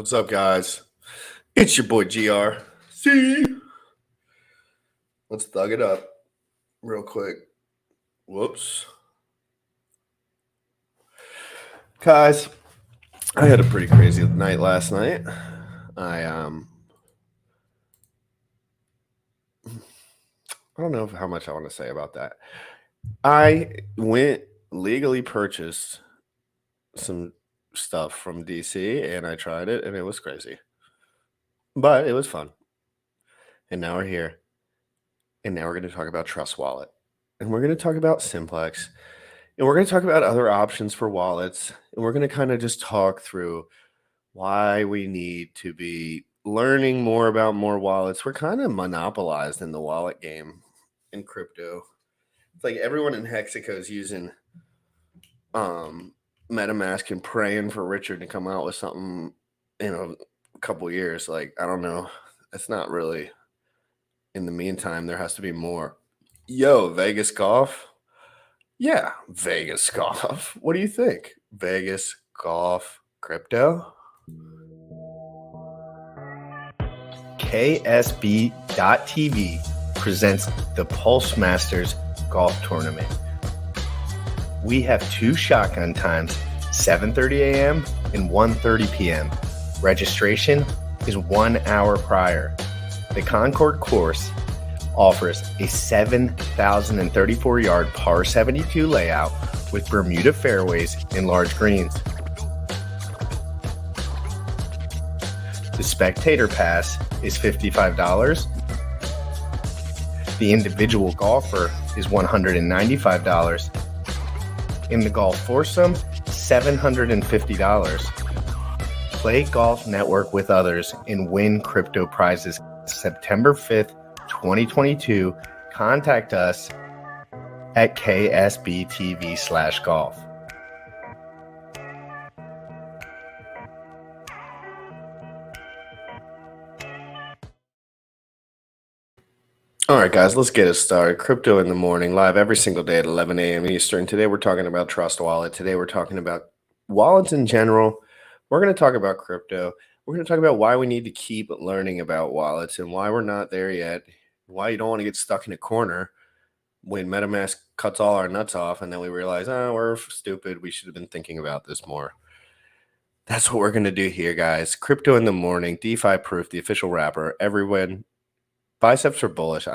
What's up, guys? It's your boy GR. See? Let's thug it up real quick. Whoops. Guys, I had a pretty crazy night last night. I don't know how much I want to say about that. I legally purchased some stuff from DC and I tried it and it was crazy. But it was fun. And now we're here. And now we're going to talk about Trust Wallet. And we're going to talk about Simplex. And we're going to talk about other options for wallets. And we're going to kind of just talk through why we need to be learning more about more wallets. We're kind of monopolized in the wallet game in crypto. It's like everyone in Hexico is using MetaMask and praying for Richard to come out with something in a couple years. Like, I don't know. It's not really. In the meantime, there has to be more. Yo, Vegas Golf? Yeah, Vegas Golf. What do you think? Vegas Golf Crypto? KSB.TV presents the Pulse Masters Golf Tournament. We have two shotgun times, 7:30 a.m. and 1:30 p.m. Registration is 1 hour prior. The Concord course offers a 7,034-yard par 72 layout with Bermuda fairways and large greens. The spectator pass is $55. The individual golfer is $195. And the golf foursome, $750. Play Golf Network with others and win crypto prizes. September 5th, 2022. Contact us at ksbtv/golf. All right, guys, let's get it started. Crypto in the morning, live every single day at 11 a.m. Eastern. Today, we're talking about Trust Wallet. Today, we're talking about wallets in general. We're going to talk about crypto. We're going to talk about why we need to keep learning about wallets and why we're not there yet, why you don't want to get stuck in a corner when MetaMask cuts all our nuts off and then we realize, we're stupid. We should have been thinking about this more. That's what we're going to do here, guys. Crypto in the morning, DeFi Proof, the official rapper. Everyone, biceps are bullish.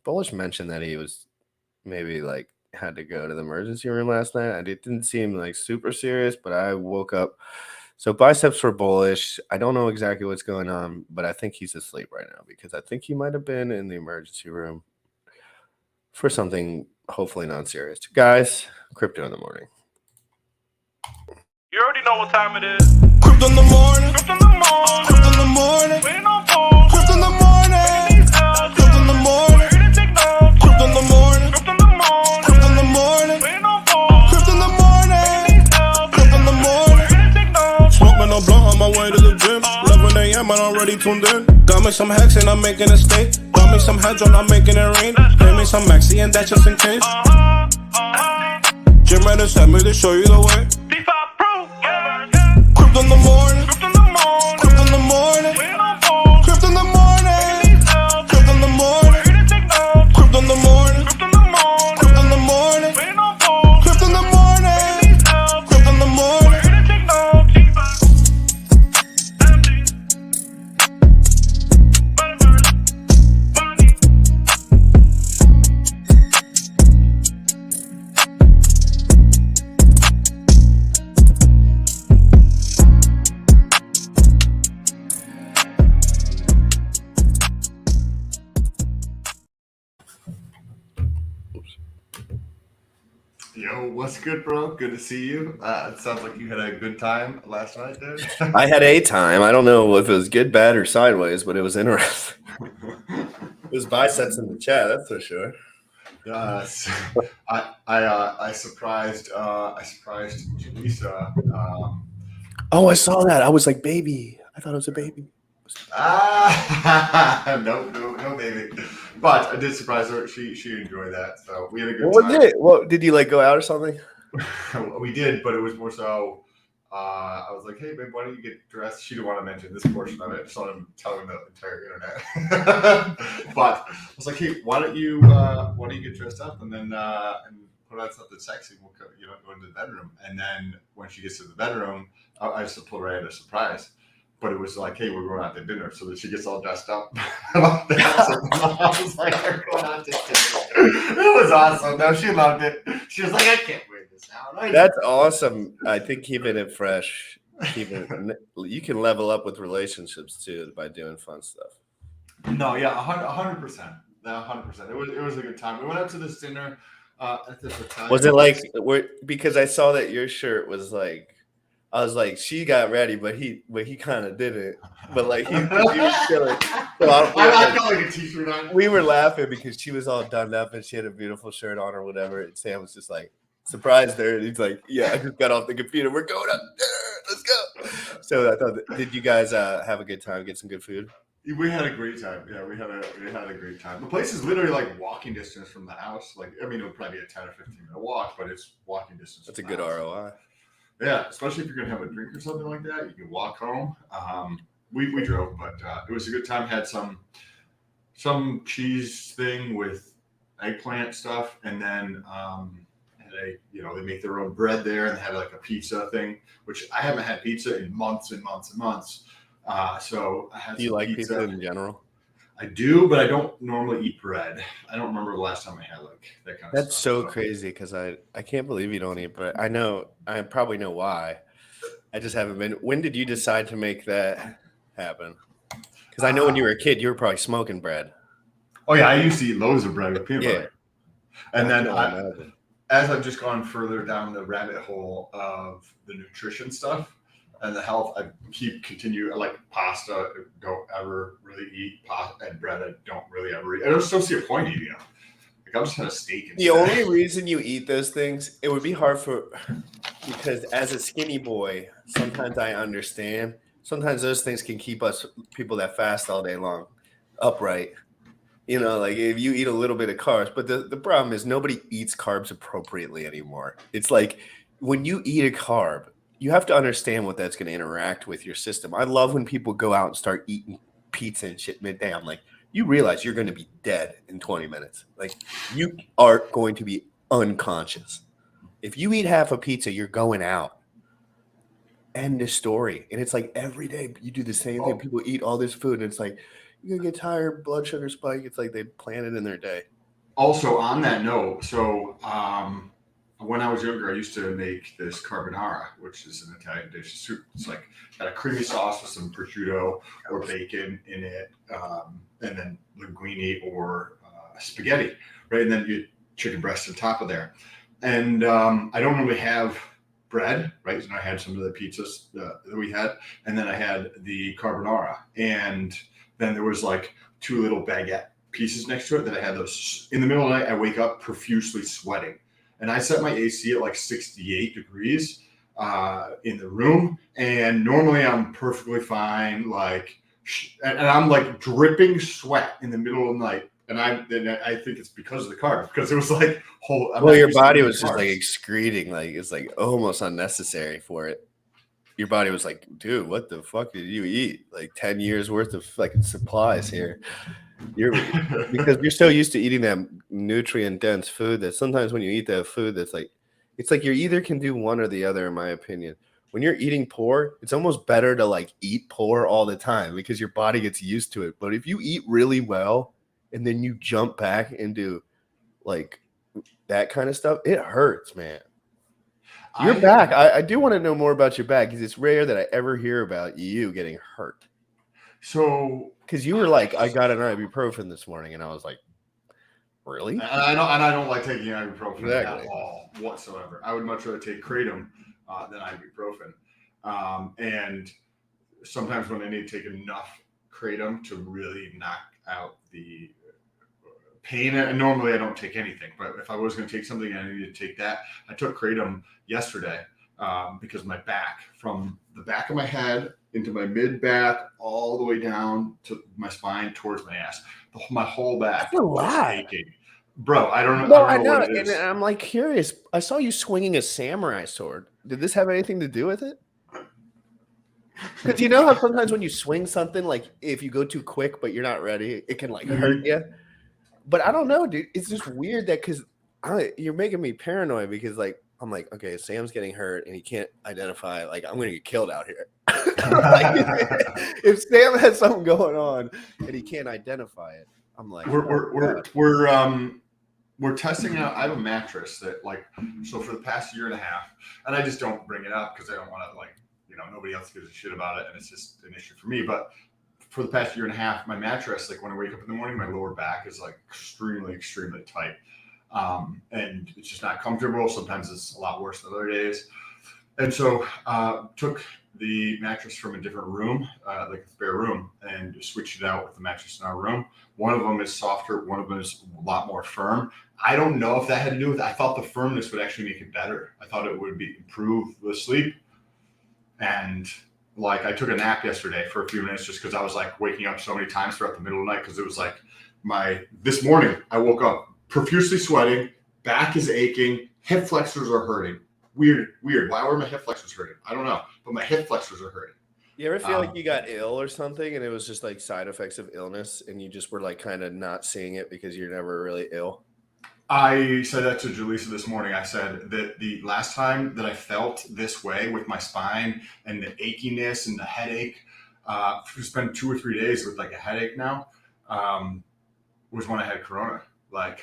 Bullish mentioned that he was maybe had to go to the emergency room last night. It didn't seem like super serious, but I woke up. So biceps were bullish. I don't know exactly what's going on, but I think he's asleep right now because I think he might have been in the emergency room for something hopefully non-serious. Guys, crypto in the morning. You already know what time it is. Crypto in the morning. Crypto in the morning. Crypto in the morning. Waiting on phone. Crypto in the morning. Crypto in the morning. Ready to take notes. Crypto in the morning. Crypto in the morning. Crypto in the morning. Waiting on phone. Crypto in the morning. Crypto in the morning. Ready to take notes. Smoking no blunt on my way to the gym. 11 a.m. I'm already tuned in. Got me some hex and I'm making a stake. Got me some heads on, I'm making it rain. Pay me some maxi and that's just in case. Jim ready to send me to show you the way. DeFi Proof. Yeah. Crypto in the morning. Crypto in the morning. Crypto in the morning. Waiting on phone. Crypto in the morning. Crypto in the morning. Ready to take notes. Crypto in the morning. Crypto in the morning. Crypto in the morning. Waiting on phone. Crypto in the morning. Crypto in the morning. Ready to take notes. Yo, what's good, bro? Good to see you. It sounds like you had a good time last night, dude. I had a time. I don't know if it was good, bad, or sideways, but it was interesting. It was biceps in the chat, that's for sure. Yes. I surprised Jaleesa. Oh, I saw that. I was like, baby. I thought it was a baby. No, baby. But I did surprise her. She enjoyed that. So we had a good What time. was it? What did you go out or something? We did, but it was more so I was like, hey, babe, why don't you get dressed? She didn't want to mention this portion of it. I just wanted to tell him the entire internet. But I was like, hey, why don't you get dressed up and then and put on something sexy? We'll go into the bedroom. And then when she gets to the bedroom, I just pulled her in a surprise. But it was like, hey, we're going out to dinner. So that she gets all dressed up. I was like, we're going out to dinner. It was awesome. No, she loved it. She was like, I can't wait this out. That's awesome. I think keeping it fresh, you can level up with relationships too by doing fun stuff. No, yeah, 100%. 100%. It was a good time. We went out to this dinner at this Italian. Was it like because I saw that your shirt was like, I was like, she got ready, but he kind of didn't. But like he was chilling. So I got like a t-shirt on. We were laughing because she was all done up and she had a beautiful shirt on or whatever. And Sam was just like surprised her. And he's like, yeah, I just got off the computer. We're going out to dinner. Let's go. So I thought, did you guys have a good time? Get some good food? We had a great time. Yeah, we had a great time. The place is literally like walking distance from the house. Like, I mean, it'll probably be a 10 or 15-minute walk, but it's walking distance. That's a good ROI. Yeah, especially if you're gonna have a drink or something like that, you can walk home. We drove, but it was a good time. Had some cheese thing with eggplant stuff, and then they make their own bread there, and they had like a pizza thing, which I haven't had pizza in months and months and months. So I had. Do you like pizza in general? I do, but I don't normally eat bread. I don't remember the last time I had like that kind of That's stuff. so crazy because I can't believe you don't eat bread. I probably know why. I just haven't been. When did you decide to make that happen? Because I know when you were a kid, you were probably smoking bread. Oh yeah, I used to eat loaves of bread with peanut butter. And then as I've just gone further down the rabbit hole of the nutrition stuff and the health, I continue. I like pasta. Don't ever really eat pasta and bread. I don't really ever eat. I just don't see a point eating them. Like I'll just have a steak. Instead. The only reason you eat those things, it would be hard because as a skinny boy, sometimes I understand. Sometimes those things can keep us people that fast all day long upright. You know, like if you eat a little bit of carbs, but the problem is nobody eats carbs appropriately anymore. It's like when you eat a carb, you have to understand what that's going to interact with your system. I love when people go out and start eating pizza and shit midday. I'm like, you realize you're going to be dead in 20 minutes. Like you are going to be unconscious. If you eat half a pizza, you're going out. End of story. And it's like every day you do the same thing. People eat all this food and it's like, you're going to get tired, blood sugar spike. It's like they plan it in their day. Also on that note, so when I was younger, I used to make this carbonara, which is an Italian dish. It's like got a creamy sauce with some prosciutto or bacon in it, and then linguine or spaghetti, right? And then you chicken breast on top of there. And I don't normally have bread, right? And I had some of the pizzas that we had, and then I had the carbonara, and then there was like 2 little baguette pieces next to it that I had those in the middle of the night. I wake up profusely sweating. And I set my AC at like 68 degrees in the room. And normally I'm perfectly fine. Like, and I'm like dripping sweat in the middle of the night. And I think it's because of the carbs, because it was like your body was just like excreting, like it's like almost unnecessary for it. Your body was like, dude, what the fuck did you eat? Like 10 years worth of fucking supplies here. Because you're so used to eating that nutrient dense food that sometimes when you eat that food, that's like, it's like you either can do one or the other, in my opinion. When you're eating poor, it's almost better to like eat poor all the time because your body gets used to it. But if you eat really well and then you jump back into like that kind of stuff, it hurts, man. Your back, I do want to know more about your back because it's rare that I ever hear about you getting hurt. So, because you were like, I got an ibuprofen this morning, and I was like, really? And I don't like taking ibuprofen at all whatsoever. I would much rather take kratom than ibuprofen. And sometimes when I need to take enough kratom to really knock out the pain, and normally I don't take anything, but if I was going to take something and I needed to take that, I took kratom yesterday because my back, from the back of my head into my mid back, all the way down to my spine towards my ass, my whole back was aching. Bro, I don't know. No, I know. And I'm like curious. I saw you swinging a samurai sword. Did this have anything to do with it? Because you know how sometimes when you swing something, like if you go too quick but you're not ready, it can like hurt you. But I don't know, dude. It's just weird that because you're making me paranoid because like I'm like, okay, Sam's getting hurt and he can't identify. Like I'm gonna get killed out here. Like, if Sam has something going on and he can't identify it, I'm like, we're oh, we're God. we're we're testing out. I have a mattress that like so for the past year and a half, and I just don't bring it up because I don't want to like nobody else gives a shit about it, and it's just an issue for me. But for the past year and a half, my mattress, like when I wake up in the morning, my lower back is like extremely tight, and it's just not comfortable. Sometimes it's a lot worse than other days, and so took the mattress from a different room, like a spare room, and switched it out with the mattress in our room. One of them is softer, one of them is a lot more firm. I don't know if that had to do with it. I thought the firmness would actually make it better. I thought it would improve the sleep. And like I took a nap yesterday for a few minutes just because I was like waking up so many times throughout the middle of the night because it was like this morning I woke up profusely sweating, back is aching, hip flexors are hurting. Weird. Why were my hip flexors hurting? I don't know, but my hip flexors are hurting. You ever feel like you got ill or something and it was just like side effects of illness and you just were like kind of not seeing it because you're never really ill? I said that to Jaleesa this morning. I said that the last time that I felt this way with my spine and the achiness and the headache, it's been 2 or 3 days with like a headache now, was when I had Corona. Like,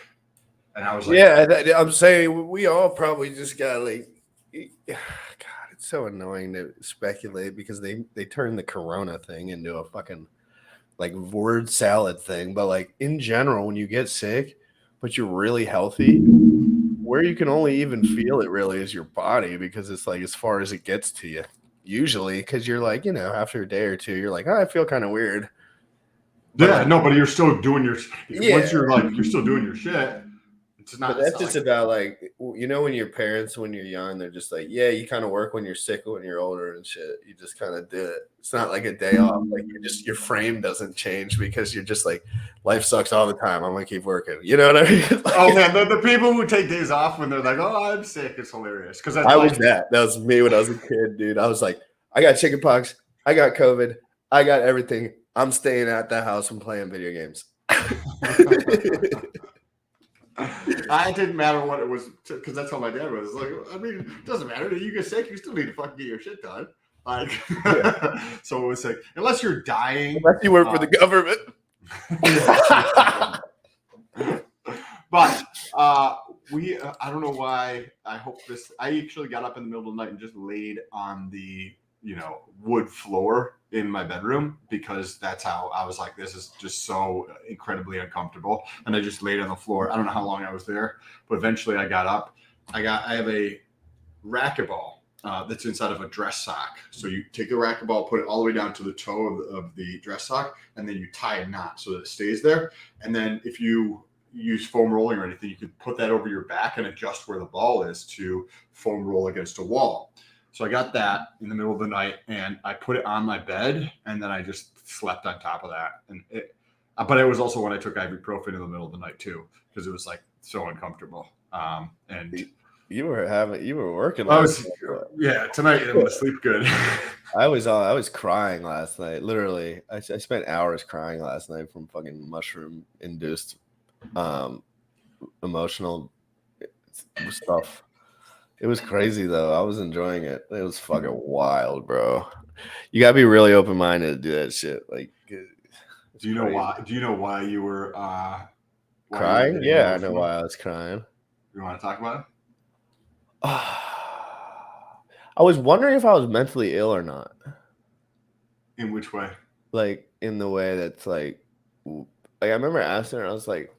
and I was like, yeah, I'm saying we all probably just got like, God, it's so annoying to speculate because they turned the Corona thing into a fucking like word salad thing. But like in general, when you get sick, but you're really healthy, where you can only even feel it really is your body because it's like as far as it gets to you. Usually, because you're like, after a day or two, you're like, oh, I feel kind of weird. But yeah, no, but you're still doing your Yeah. once you're still doing your shit. It's not. But that's just about like when your parents when you're young, they're just like, yeah, you kind of work when you're sick when you're older and shit. You just kind of do it. It's not like a day off. Like your frame doesn't change because you're just like life sucks all the time. I'm gonna keep working. You know what I mean? Like, oh man, the people who take days off when they're like, oh, I'm sick, it's hilarious. Because I was that. That was me when I was a kid, dude. I was like, I got chickenpox, I got COVID, I got everything. I'm staying at the house and playing video games. I didn't matter what it was because that's how my dad was. Like, I mean, it doesn't matter. You get sick, you still need to fucking get your shit done. Like, so it was like, unless you're dying, unless you work for the government. But I don't know why. I actually got up in the middle of the night and just laid on the wood floor in my bedroom because that's how I was like, this is just so incredibly uncomfortable. And I just laid on the floor. I don't know how long I was there, but eventually I got up. I have a racquetball that's inside of a dress sock. So you take the racquetball, put it all the way down to the toe of the dress sock, and then you tie a knot so that it stays there. And then if you use foam rolling or anything, you could put that over your back and adjust where the ball is to foam roll against a wall. So I got that in the middle of the night and I put it on my bed and then I just slept on top of that. But it was also when I took ibuprofen in the middle of the night too, because it was like so uncomfortable. And you were working. Tonight I'm gonna sleep good. I was crying last night. Literally, I spent hours crying last night from fucking mushroom induced emotional stuff. It was crazy though. I was enjoying it. It was fucking wild, bro. You gotta be really open minded to do that shit. Like, do you know why? Do you know why you were crying? Yeah, I know why I was crying. You want to talk about it? I was wondering if I was mentally ill or not. In which way? Like in the way that's like I remember asking her. I was like,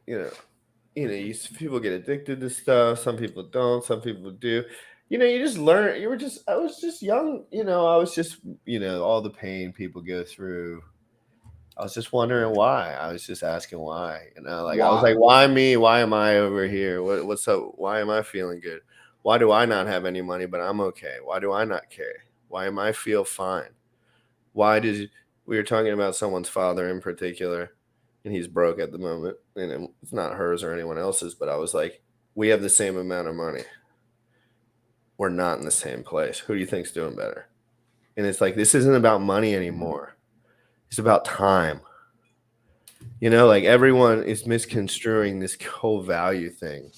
people get addicted to stuff. Some people don't. Some people do. You just learn. I was just young. I was just, all the pain people go through. I was just wondering why. I was just asking why. I was like, why me? Why am I over here? What's up? Why am I feeling good? Why do I not have any money, but I'm okay? Why do I not care? Why am I feel fine? We were talking about someone's father in particular, and he's broke at the moment, and it's not hers or anyone else's, but I was like, we have the same amount of money. We're not in the same place. Who do you think's doing better? And it's like, this isn't about money anymore. It's about time. Like everyone is misconstruing this whole value thing.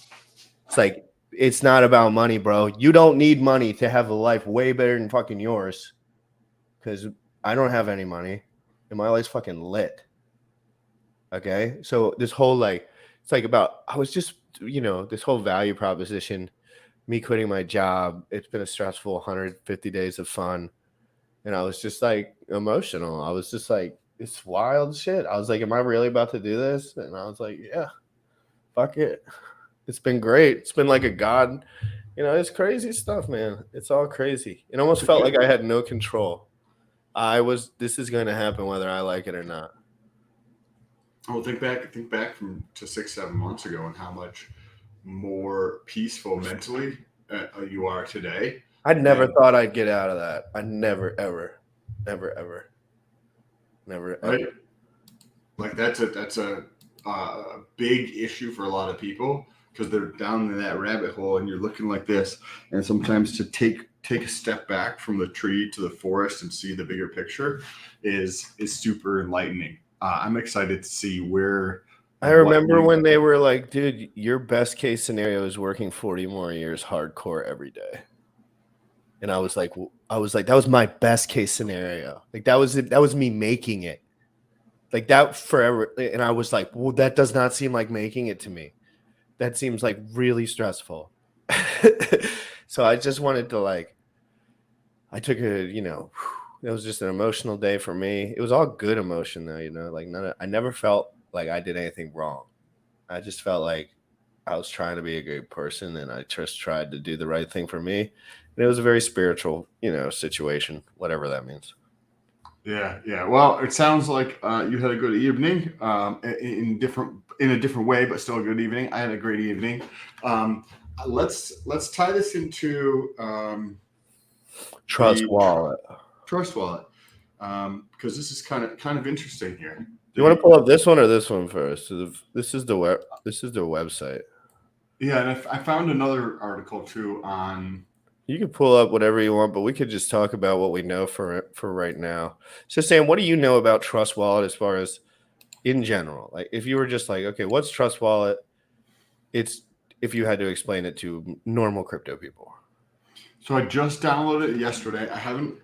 It's like, it's not about money, bro. You don't need money to have a life way better than fucking yours. Because I don't have any money and my life's fucking lit. Okay. So this whole it's like about, I was just, this whole value proposition, me quitting my job. It's been a stressful 150 days of fun. And I was just like emotional. I was just like, it's wild shit. I was like, am I really about to do this? And I was like, yeah, fuck it. It's been great. It's been like a god. It's crazy stuff, man. It's all crazy. It almost felt like I had no control. This is going to happen whether I like it or not. Well, think back to 6-7 months ago and how much more peaceful mentally you are today. I never thought I'd get out of that. I never, ever, ever. Right? Like that's a big issue for a lot of people because they're down in that rabbit hole and you're looking like this. And sometimes to take a step back from the tree to the forest and see the bigger picture is super enlightening. I'm excited to see where. I remember when they were like, dude, your best case scenario is working 40 more years hardcore every day. And I was like, that was my best case scenario. Like that was me making it. Like that forever. And I was like, well, that does not seem like making it to me. That seems like really stressful. So I just wanted to I took it was just an emotional day for me. It was all good emotion though, like I never felt like I did anything wrong. I just felt like I was trying to be a good person and I just tried to do the right thing for me. And it was a very spiritual, situation, whatever that means. Yeah. Well, it sounds like you had a good evening in a different way, but still a good evening. I had a great evening. Let's tie this into Trust Wallet. Trust Wallet, because this is kind of interesting here. Do you want to pull up this one or this one first? This is the website. Yeah, and I found another article too on. You can pull up whatever you want, but we could just talk about what we know for right now. So, Sam, what do you know about Trust Wallet as far as in general? Like, if you were just like, okay, what's Trust Wallet? It's if you had to explain it to normal crypto people. So I just downloaded it yesterday. I haven't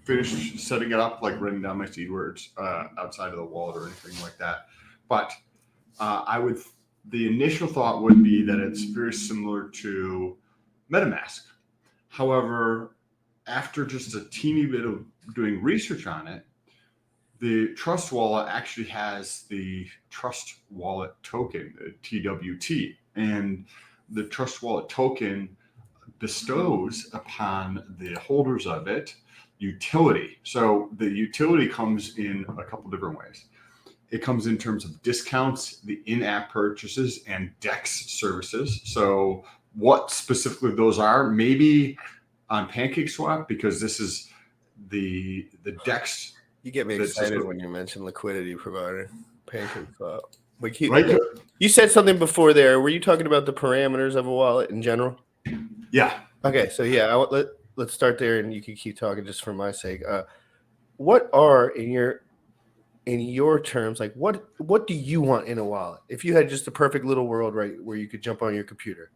finished setting it up, like writing down my seed words outside of the wallet or anything like that. But the initial thought would be that it's very similar to MetaMask. However, after just a teeny bit of doing research on it, the Trust Wallet actually has the Trust Wallet token, TWT, and the Trust Wallet token bestows upon the holders of it utility. So the utility comes in a couple different ways. It comes in terms of discounts, the in-app purchases, and DEX services. So what specifically those are, maybe on PancakeSwap, because this is the DEX. You get me excited when you mention liquidity provider, PancakeSwap. Right? You said something before there. Were you talking about the parameters of a wallet in general? Yeah. Okay, so yeah, let's start there, and you can keep talking just for my sake. What are in your terms, like what do you want in a wallet? If you had just a perfect little world, right, where you could jump on your computer,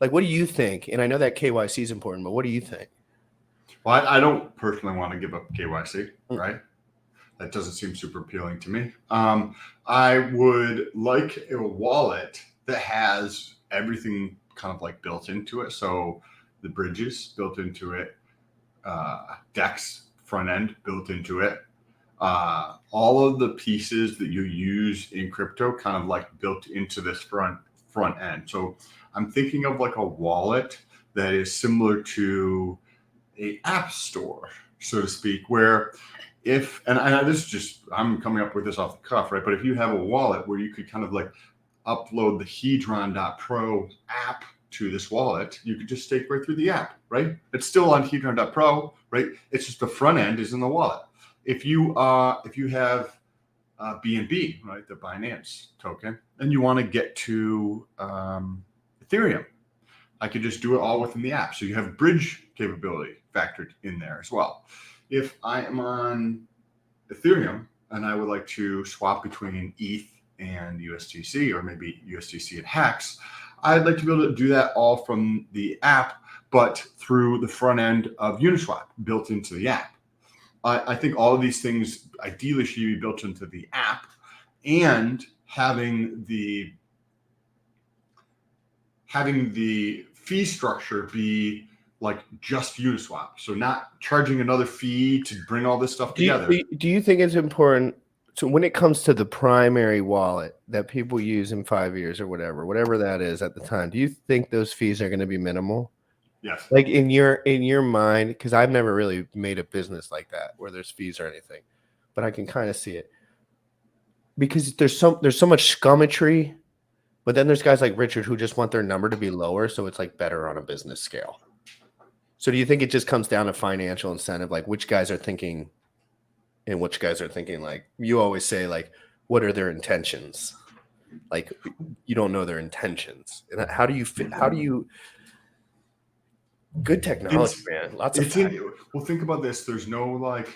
like what do you think? And I know that KYC is important, but what do you think? Well, I don't personally want to give up KYC, right? That doesn't seem super appealing to me. I would like a wallet that has everything kind of like built into it. So the bridges built into it, DEX front end built into it, all of the pieces that you use in crypto kind of like built into this front end. So I'm thinking of like a wallet that is similar to a app store, so to speak, where I'm coming up with this off the cuff, right? But if you have a wallet where you could kind of like upload the Hedron.pro app to this wallet, you could just stake right through the app, right? It's still on Hedron.pro, right? It's just the front end is in the wallet. If you have BNB, right, the Binance token, and you want to get to Ethereum, I could just do it all within the app. So you have bridge capability factored in there as well. If I am on Ethereum and I would like to swap between ETH and USDC, or maybe USDC and Hex, I'd like to be able to do that all from the app, but through the front end of Uniswap built into the app. I think all of these things ideally should be built into the app, and having the fee structure be like just Uniswap. So not charging another fee to bring all this stuff together. Do you think it's important? So when it comes to the primary wallet that people use in 5 years or whatever that is at the time, do you think those fees are going to be minimal? Yes. Like in your mind, because I've never really made a business like that where there's fees or anything, but I can kind of see it because there's so much scummetry, but then there's guys like Richard who just want their number to be lower, so it's like better on a business scale. So do you think it just comes down to financial incentive, like which guys are thinking, and which guys are thinking? Like you always say, like what are their intentions? Like you don't know their intentions, and how do you? Good technology, man. Lots of well, think about this. There's no like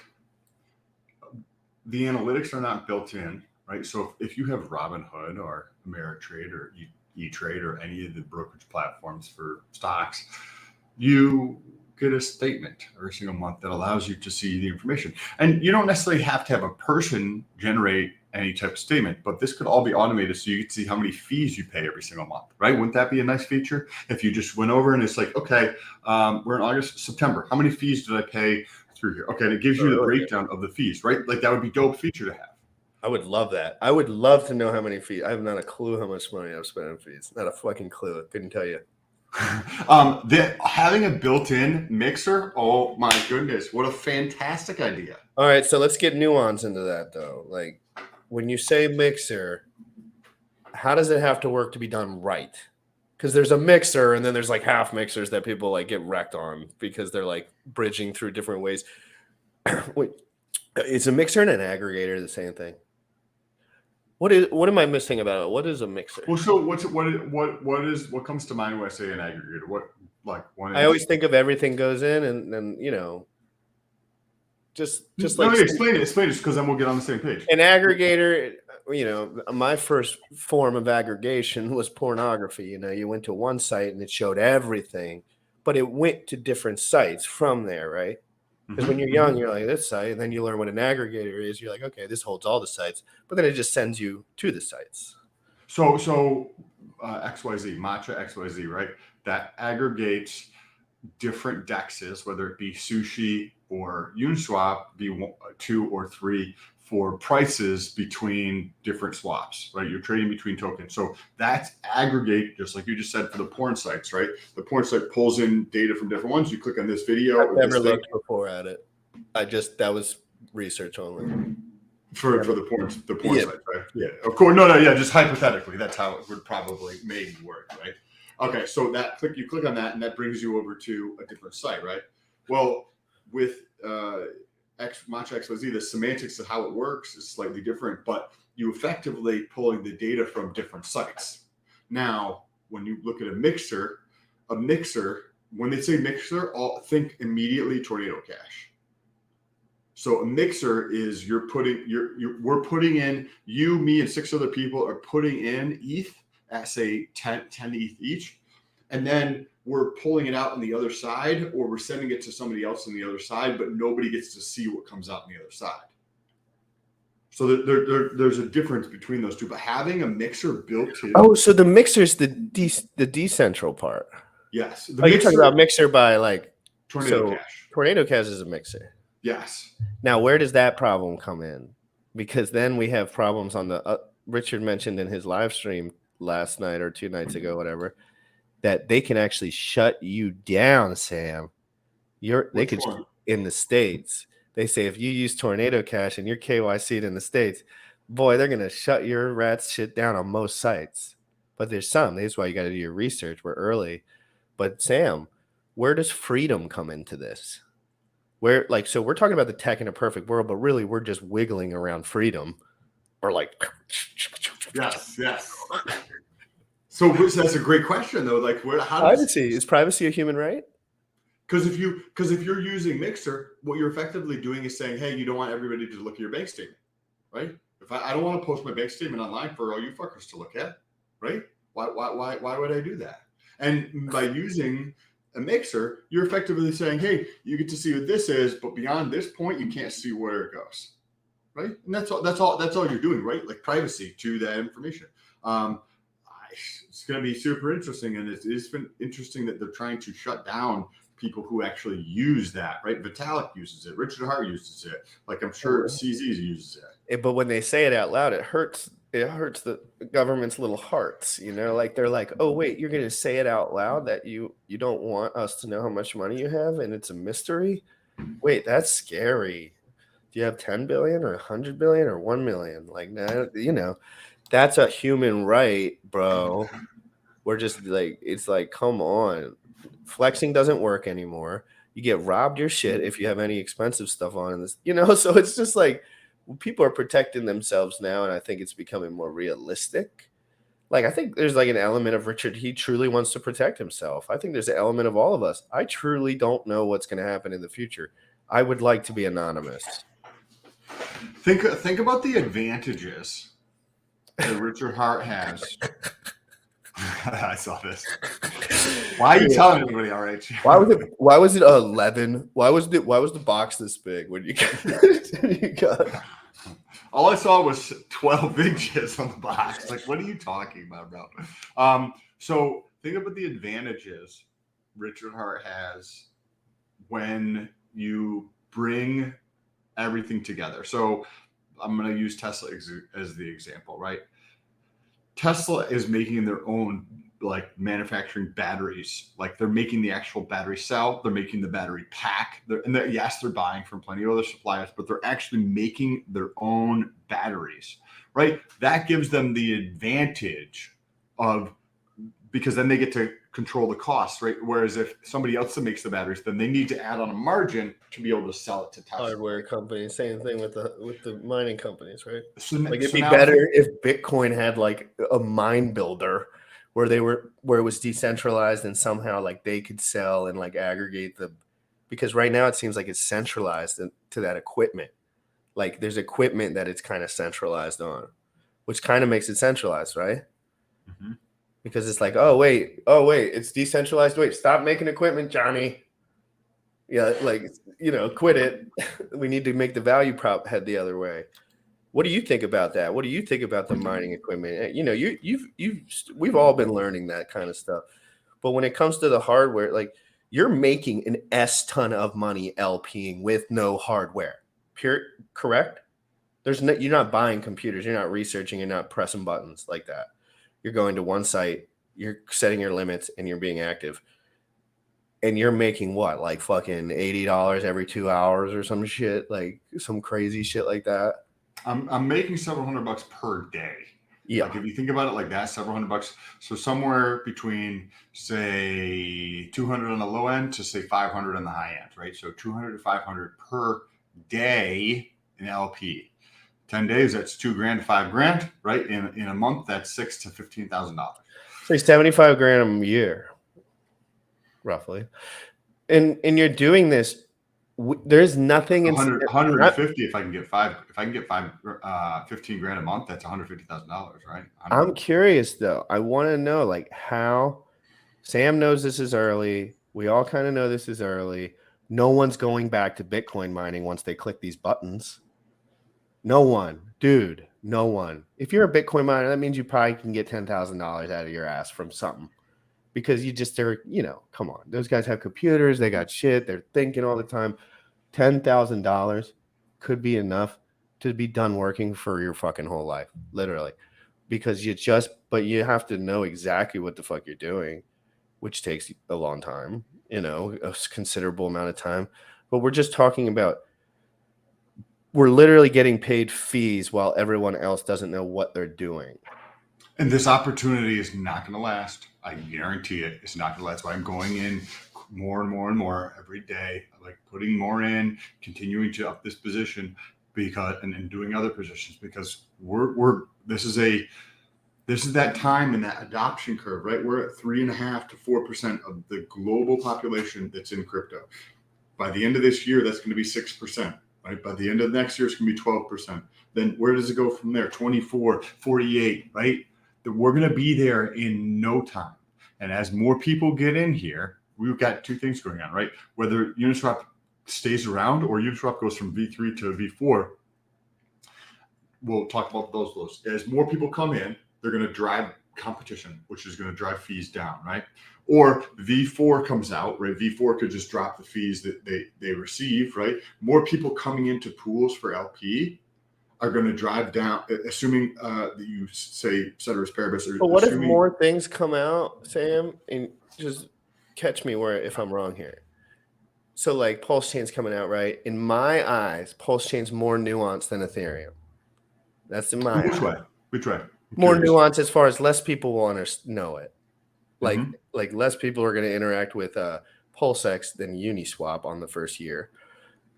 the analytics are not built in, right? So if you have Robinhood or Ameritrade or E-Trade or any of the brokerage platforms for stocks, you get a statement every single month that allows you to see the information. And you don't necessarily have to have a person generate any type of statement, but this could all be automated so you can see how many fees you pay every single month, right? Wouldn't that be a nice feature? If you just went over and it's like, okay, we're in August, September. How many fees did I pay through here? Okay, and it gives you the breakdown of the fees, right? Like that would be dope feature to have. I would love that. I would love to know how many fees. I have not a clue how much money I've spent on fees. Not a fucking clue. I couldn't tell you. Having a built-in mixer, oh my goodness, what a fantastic idea. All right, so let's get nuance into that though. Like when you say mixer, how does it have to work to be done right? Because there's a mixer and then there's like half mixers that people like get wrecked on because they're like bridging through different ways. Wait, is a mixer and an aggregator the same thing? What am I missing about it? What is a mixer? Well, so what comes to mind when I say an aggregator? What like one? I always think of everything goes in and then just like explain it because then we'll get on the same page. An aggregator, my first form of aggregation was pornography. You went to one site and it showed everything, but it went to different sites from there, right? Because when you're young, you're like this site, and then you learn what an aggregator is. You're like, okay, this holds all the sites, but then it just sends you to the sites. So XYZ, Matcha XYZ, right? That aggregates different dexes, whether it be Sushi or Uniswap, be 2 or 3 for prices between different swaps, right? You're trading between tokens. So that's aggregate, just like you just said for the porn sites, right? The porn site pulls in data from different ones. You click on this video. I've never looked before at it. That was research only. For the porn site, right? Yeah, of course. No, yeah, just hypothetically, that's how it would probably maybe work, right? Okay, so you click on that, and that brings you over to a different site, right? Well, with Matcha XYZ, the semantics of how it works is slightly different, but you effectively pulling the data from different sites. Now, when you look at a mixer, when they say mixer, think immediately Tornado Cash. So a mixer is we're putting in, you, me, and 6 other people are putting in ETH at say 10 ETH each, and then we're pulling it out on the other side, or we're sending it to somebody else on the other side, but nobody gets to see what comes out on the other side. So there's a difference between those two, but having a mixer built in. Oh, so the mixer's the decentral part. Yes. You're talking about mixer by like Tornado Cash. Tornado Cash is a mixer. Yes. Now, where does that problem come in? Because then we have problems on the Richard mentioned in his live stream last night or 2 nights ago, whatever, that they can actually shut you down, Sam. They could in the States. They say if you use Tornado Cash and you're KYC'd in the States, boy, they're gonna shut your rat's shit down on most sites. But there's some. That's why you got to do your research. We're early. But Sam, where does freedom come into this? So we're talking about the tech in a perfect world, but really we're just wiggling around freedom, or like. Yes. So that's a great question though. Like, how does Privacy, is privacy a human right? because if you're using Mixer, what you're effectively doing is saying, hey, you don't want everybody to look at your bank statement, right? If I don't want to post my bank statement online for all you fuckers to look at, right? Why would I do that? And by using a Mixer, you're effectively saying, hey, you get to see what this is, but beyond this point, you can't see where it goes, right? And that's all you're doing, right? Like privacy to that information. It's going to be super interesting, and it's been interesting that they're trying to shut down people who actually use that, right? Vitalik uses it, Richard Hart uses it, like I'm sure CZ uses it. But when they say it out loud, it hurts the government's little hearts, like they're like, oh wait, you're gonna say it out loud that you don't want us to know how much money you have and it's a mystery. Wait, that's scary. Do you have 10 billion or 100 billion or 1 million? Like that, that's a human right, bro. We're just like, it's like, come on. Flexing doesn't work anymore. You get robbed your shit if you have any expensive stuff on this, so it's just like people are protecting themselves now, and I think it's becoming more realistic. Like, I think there's like an element of Richard, he truly wants to protect himself. I think there's an element of all of us. I truly don't know what's going to happen in the future. I would like to be anonymous. Think about the advantages that Richard Hart has. I saw this. Why are you telling everybody? All right. Why was it 11? Why was the box this big when you got? All I saw was 12 inches on the box. Like, what are you talking about, bro? So think about the advantages Richard Hart has when you bring everything together. So I'm going to use Tesla as the example, right? Tesla is making their own like manufacturing batteries. Like they're making the actual battery cell, they're making the battery pack. Yes, they're buying from plenty of other suppliers, but they're actually making their own batteries, right? That gives them the advantage of, because then they get to control the cost, right? Whereas if somebody else makes the batteries, then they need to add on a margin to be able to sell it to Tesla. Hardware companies, same thing with the mining companies, right? So, like it'd so be now, better if Bitcoin had like a mine builder where it was decentralized and somehow like they could sell and like aggregate because right now it seems like it's centralized to that equipment. Like there's equipment that it's kind of centralized on, which kind of makes it centralized, right? Mm-hmm. Because it's like, oh wait, it's decentralized. Wait, stop making equipment, Johnny. Yeah, like, quit it. We need to make the value prop head the other way. What do you think about that? What do you think about the mining equipment? We've all been learning that kind of stuff. But when it comes to the hardware, like you're making an S ton of money LPing with no hardware. Correct? You're not buying computers, you're not researching, you're not pressing buttons like that. You're going to one site, you're setting your limits, and you're being active. And you're making what, like fucking $80 every 2 hours or some shit, like some crazy shit like that. I'm making several $100 per day. Yeah. Like if you think about it like that, several $100. So somewhere between say 200 on the low end to say 500 on the high end, right? So 200 to 500 per day in LP. 10 days, that's $2,000 to $5,000, right? In a month, that's $6,000 to $15,000. Say $75,000 a year, roughly. And you're doing this. There's nothing. 150 if I can get five. If I can get $15,000 a month, that's $150,000, right? I'm curious though. I want to know like how Sam knows this is early. We all kind of know this is early. No one's going back to Bitcoin mining once they click these buttons. No one, dude, no one. If you're a Bitcoin miner, that means you probably can get $10,000 out of your ass from something because they're, come on. Those guys have computers. They got shit. They're thinking all the time. $10,000 could be enough to be done working for your fucking whole life, literally, because but you have to know exactly what the fuck you're doing, which takes a long time, a considerable amount of time. But we're just talking about, we're literally getting paid fees while everyone else doesn't know what they're doing. And this opportunity is not going to last. I guarantee it. It's not going to last. That's why I'm going in more and more and more every day. I like putting more in, continuing to up this position and doing other positions because this is This is that time in that adoption curve, right? We're at 3.5 to 4% of the global population that's in crypto. By the end of this year, that's going to be 6%, right? By the end of next year, it's going to be 12%. Then where does it go from there? 24, 48, right? We're going to be there in no time. And as more people get in here, we've got two things going on, right? Whether Uniswap stays around or Uniswap goes from V3 to V4, we'll talk about those. As more people come in, they're going to drive competition, which is going to drive fees down, right? Or V4 comes out, right? V4 could just drop the fees that they receive, right? More people coming into pools for LP are going to drive down, assuming that you say ceteris paribus. But what if more things come out, Sam, and just catch me where if I'm wrong here. So like Pulse Chain's coming out, right? In my eyes, Pulse Chain's more nuanced than Ethereum. That's in my Which way? Which way? More nuanced as far as less people will know it. Like Mm-hmm. like less people are going to interact with PulseX than Uniswap on the first year.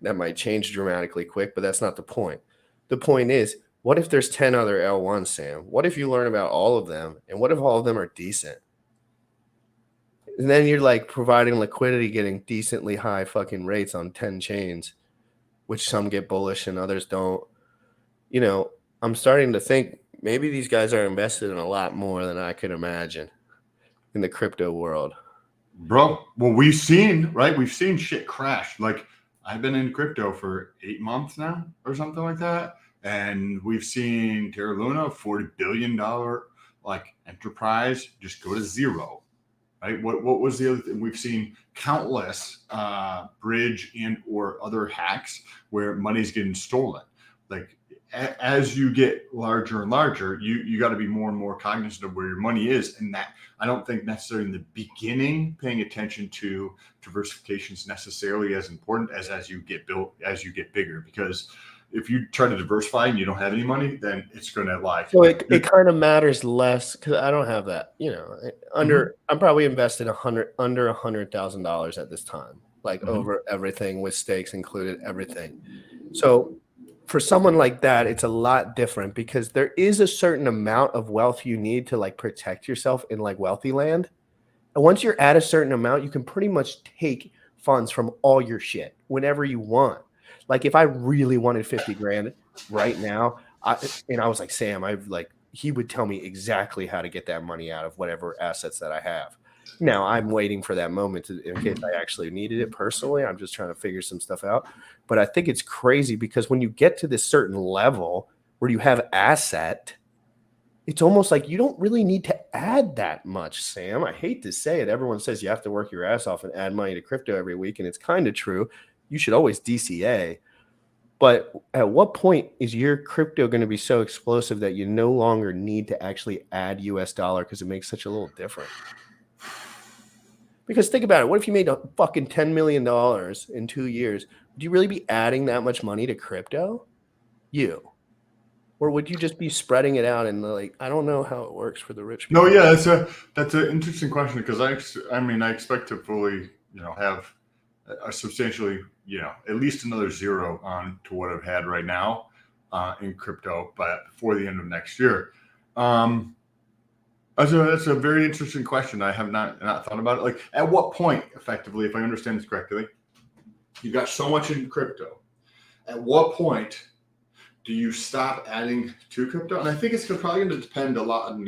That might change dramatically quick, but that's not the point. The point is, what if there's 10 other L1s, Sam? What if you learn about all of them, and what if all of them are decent? And then you're like providing liquidity, getting decently high fucking rates on 10 chains, which some get bullish and others don't. You know, I'm starting to think maybe these guys are invested in a lot more than I could imagine in the crypto world. Bro, well, we've seen shit crash. Like, I've been in crypto for 8 months now or something like that. And we've seen Terra Luna, $40 billion like enterprise, just go to zero. Right? What was the other thing? We've seen countless bridge and or other hacks where money's getting stolen. Like, as you get larger and larger, you got to be more and more cognizant of where your money is. And that, I don't think necessarily in the beginning, paying attention to diversification is necessarily as important as you get bigger. Because if you try to diversify and you don't have any money, then it's going to like. So it kind of matters less because I don't have that. You know, I'm probably invested under $100,000 at this time, like over everything with stakes included, everything. So for someone like that, it's a lot different because there is a certain amount of wealth you need to like protect yourself in like wealthy land. And once you're at a certain amount, you can pretty much take funds from all your shit whenever you want. Like if I really wanted 50 grand right now, I was like, Sam, he would tell me exactly how to get that money out of whatever assets that I have. Now I'm waiting for that moment in case I actually needed it personally. I'm just trying to figure some stuff out. But I think it's crazy because when you get to this certain level where you have asset, it's almost like you don't really need to add that much, Sam. I hate to say it. Everyone says you have to work your ass off and add money to crypto every week. And it's kind of true. You should always DCA. But at what point is your crypto going to be so explosive that you no longer need to actually add US dollar because it makes such a little difference? Because think about it. What if you made a fucking $10 million in 2 years? Would you really be adding that much money to crypto? Or would you just be spreading it out and like, I don't know how it works for the rich people. No, yeah, that's an interesting question because I expect to fully, have a substantially, at least another zero on to what I've had right now in crypto, but before the end of next year. That's a very interesting question. I have not thought about it. Like, at what point, effectively, if I understand this correctly, you got so much in crypto. At what point do you stop adding to crypto? And I think it's probably going to depend a lot on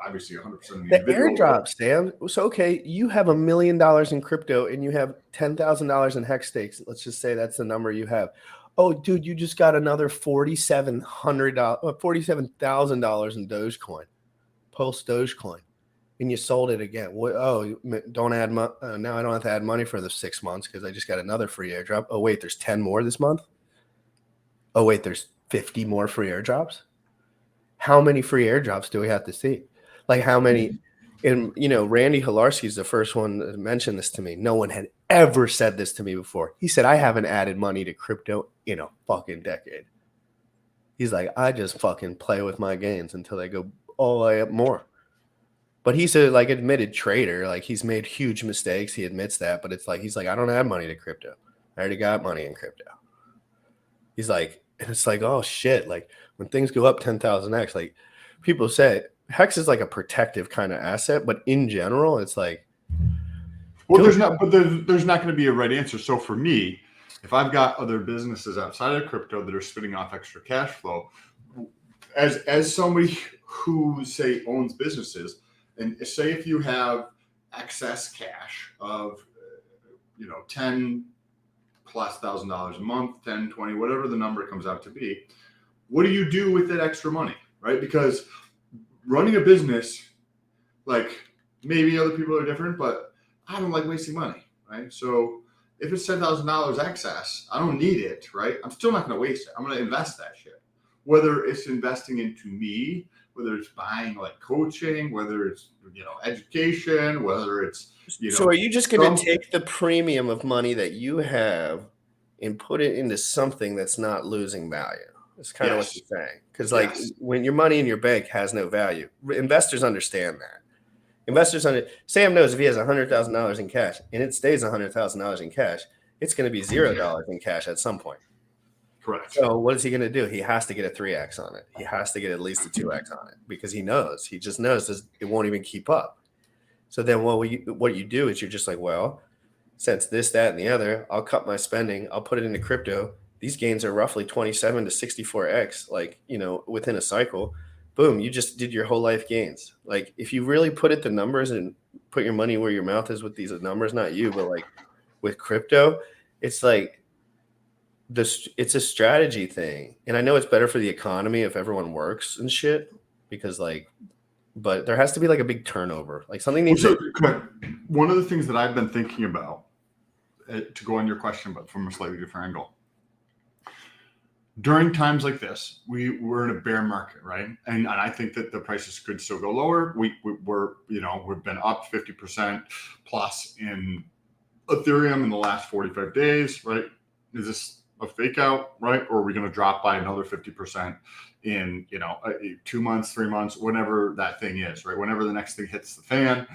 obviously 100% of the individual. Airdrop, Sam. So, okay, you have $1 million in crypto and you have $10,000 in hex stakes. Let's just say that's the number you have. Oh, dude, you just got another $47,000 in Dogecoin, Pulse Dogecoin, and you sold it again. Don't add now I don't have to add money for the 6 months because I just got another free airdrop. Oh, wait, there's 10 more this month? Oh, wait, there's 50 more free airdrops? How many free airdrops do we have to see? Like how many? And, Randy Hilarski is the first one to mention this to me. No one had ever said this to me before. He said, I haven't added money to crypto in a fucking decade. He's like, I just fucking play with my gains until they go all the way up more. But he's a admitted trader. Like he's made huge mistakes. He admits that. But it's like, he's like, I don't add money to crypto. I already got money in crypto. He's like, and it's like, oh shit. Like when things go up 10,000x, like people say, Hex is like a protective kind of asset, but in general, it's like, Well, there's not going to be a right answer. So for me, if I've got other businesses outside of crypto that are spitting off extra cash flow, as somebody who say owns businesses, and say if you have excess cash of 10 plus $1,000 a month, 10, 20, whatever the number comes out to be, what do you do with that extra money, right? Because running a business, like maybe other people are different, but I don't like wasting money, right? So if it's $10,000 excess, I don't need it, right? I'm still not going to waste it. I'm going to invest that shit. Whether it's investing into me, whether it's buying like coaching, whether it's education, whether it's so are you just going to take the premium of money that you have and put it into something that's not losing value? It's kind of what you're saying. Because like when your money in your bank has no value, investors understand that. Sam knows if he has $100,000 in cash and it stays $100,000 in cash, it's going to be $0 in cash at some point. Correct. So what is he going to do? He has to get a 3x on it. He has to get at least a 2x on it because he just knows it won't even keep up. So then what you do is you're just like, well, since this, that, and the other, I'll cut my spending. I'll put it into crypto. These gains are roughly 27 to 64x, within a cycle. Boom, you just did your whole life gains. Like if you really put it to numbers and put your money where your mouth is with these numbers, not you, but like with crypto, it's like it's a strategy thing. And I know it's better for the economy if everyone works and shit because but there has to be like a big turnover. Like something needs One of the things that I've been thinking about, to go on your question, but from a slightly different angle. During times like this, we're in a bear market, right? And I think that the prices could still go lower. We've been up 50% plus in Ethereum in the last 45 days, right? Is this a fake out, right? Or are we going to drop by another 50% in 2 months, 3 months, whenever that thing is, right? Whenever the next thing hits the fan,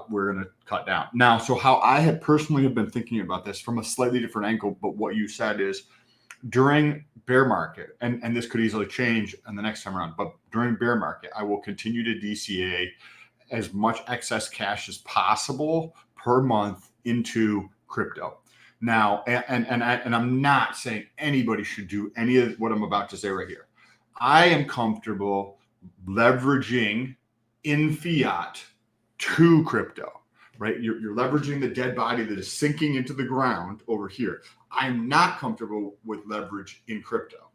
we're going to cut down. Now, so how I had personally have been thinking about this from a slightly different angle, but what you said is during bear market, and this could easily change in the next time around, but during bear market, I will continue to DCA as much excess cash as possible per month into crypto. Now, and I'm not saying anybody should do any of what I'm about to say right here. I am comfortable leveraging in fiat to crypto, right? You're leveraging the dead body that is sinking into the ground over here. I'm not comfortable with leverage in crypto.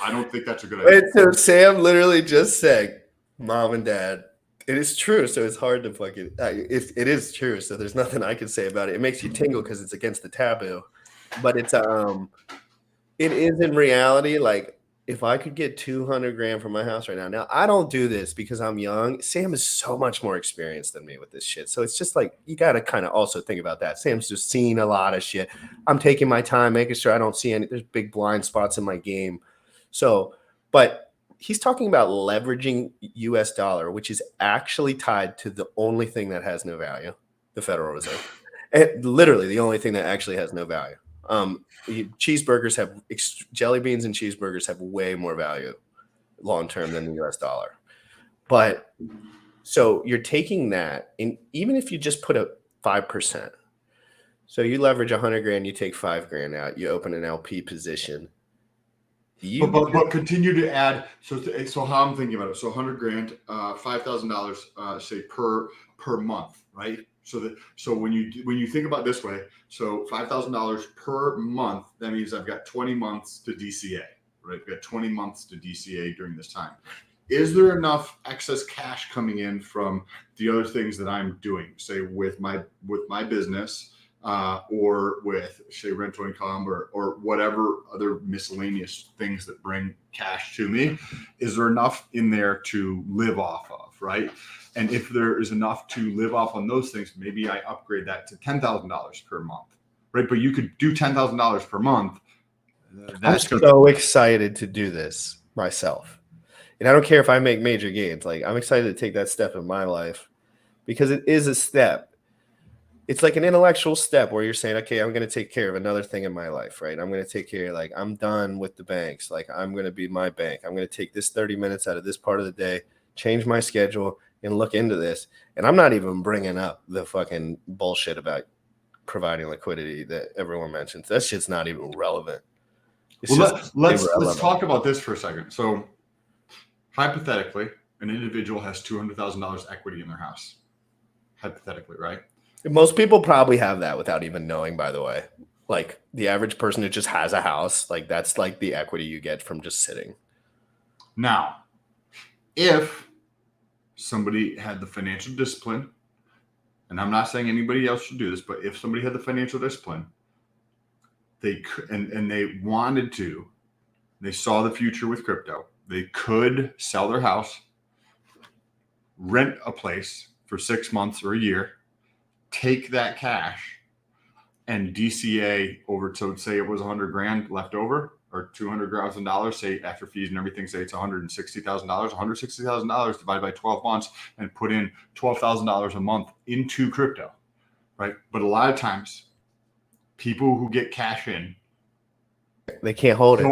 I don't think that's a good idea. So Sam literally just said, "Mom and Dad, it is true." So it's hard to fucking. It is true. So there's nothing I can say about it. It makes you tingle because it's against the taboo, but it is in reality like. If I could get 200 grand from my house right now, now I don't do this because I'm young. Sam is so much more experienced than me with this shit. So it's just like, you got to kind of also think about that. Sam's just seen a lot of shit. I'm taking my time, making sure I don't see there's big blind spots in my game. So, but he's talking about leveraging US dollar, which is actually tied to the only thing that has no value, the Federal Reserve. And literally the only thing that actually has no value. Cheeseburgers have jelly beans and cheeseburgers have way more value long term than the US dollar. But so you're taking that, and even if you just put a 5%, so you leverage 100 grand, you take 5 grand out, you open an LP position. But continue to add. So how I'm thinking about it. So 100 grand, $5,000, say per month, right? So when you think about it this way, so $5,000 per month, that means I've got 20 months to DCA, right? I've got 20 months to DCA during this time. Is there enough excess cash coming in from the other things that I'm doing, say with my business, or with say rental income or whatever other miscellaneous things that bring cash to me? Is there enough in there to live off of, right? And if there is enough to live off on those things, maybe I upgrade that to $10,000 per month, right? But you could do $10,000 per month. I'm so excited to do this myself. And I don't care if I make major gains. Like, I'm excited to take that step in my life because it is a step. It's like an intellectual step where you're saying, okay, I'm going to take care of another thing in my life, right? I'm going to take care, I'm done with the banks. Like, I'm going to be my bank. I'm going to take this 30 minutes out of this part of the day change my schedule, and look into this. And I'm not even bringing up the fucking bullshit about providing liquidity that everyone mentions. That shit's not even relevant. It's Well, just let's irrelevant. talk about this for a second. So, hypothetically, an individual has $200,000 equity in their house. Hypothetically, right? Most people probably have that without even knowing, by the way. Like the average person who just has a house, like that's like the equity you get from just sitting. Now, if somebody had the financial discipline, and I'm not saying anybody else should do this, but if somebody had the financial discipline, they could, and they wanted to, they saw the future with crypto, they could sell their house, rent a place for 6 months or a year, take that cash and DCA over to, say it was 100 grand left over or $200,000, say after fees and everything, say it's $160,000, $160,000 divided by 12 months and put in $12,000 a month into crypto, right? But a lot of times people who get cash in, They can't hold it.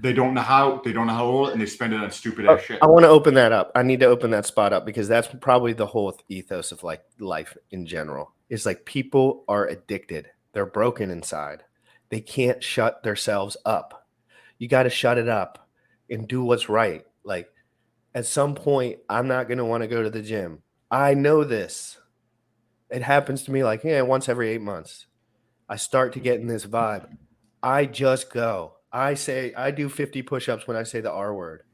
they don't know how to hold it, and they spend it on stupid ass shit. I want to open that up. I need to open that spot up because that's probably the whole ethos of like life in general. It's like people are addicted. They're broken inside. They can't shut themselves up. You got to shut it up and do what's right. Like at some point, I'm not going to want to go to the gym. I know this. It happens to me like, once every 8 months. I start to get in this vibe. I just go. I do 50 push-ups when I say the R word.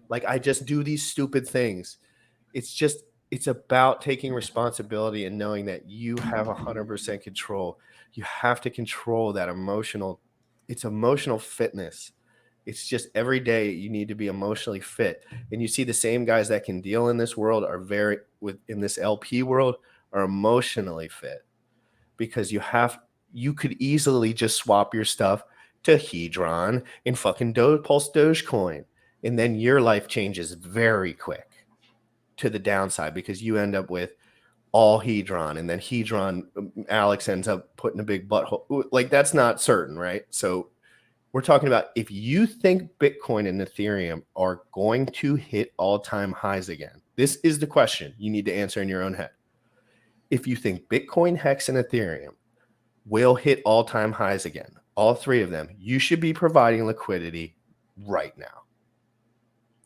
Like I just do these stupid things. It's about taking responsibility and knowing that you have 100% control. You have to control that emotional fitness. It's just every day you need to be emotionally fit. And you see the same guys that can deal in this world in this LP world are emotionally fit because you could easily just swap your stuff to Hedron and fucking Pulse Dogecoin. And then your life changes very quick to the downside because you end up with all Hedron. And then Hedron, Alex ends up putting a big butthole. Like that's not certain, right? So we're talking about if you think Bitcoin and Ethereum are going to hit all-time highs again. This is the question you need to answer in your own head. If you think Bitcoin, Hex, and Ethereum will hit all-time highs again, all three of them, you should be providing liquidity right now.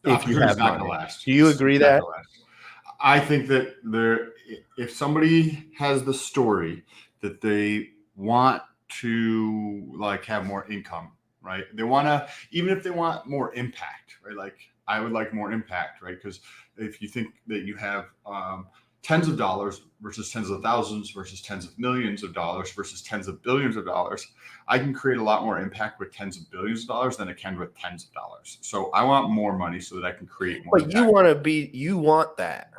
If you have not money. gonna last. Do you agree that? I think that if somebody has the story that they want to like have more income, right? They want to, even if they want more impact, right? Like I would like more impact, right? Because if you think that you have tens of dollars versus tens of thousands versus tens of millions of dollars versus tens of billions of dollars, I can create a lot more impact with tens of billions of dollars than I can with tens of dollars. So I want more money so that I can create more. But impact. You want that.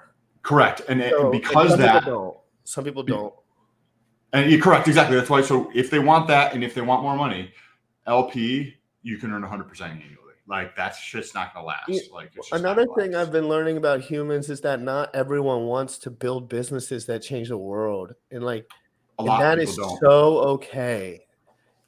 Correct. And because some that. people don't. Some people don't. And you're correct. Exactly. That's why. So if they want that and if they want more money, LP, you can earn 100% annually. Like that shit's not gonna last. Like it's just another thing I've been learning about humans is that not everyone wants to build businesses that change the world, and like that is so okay.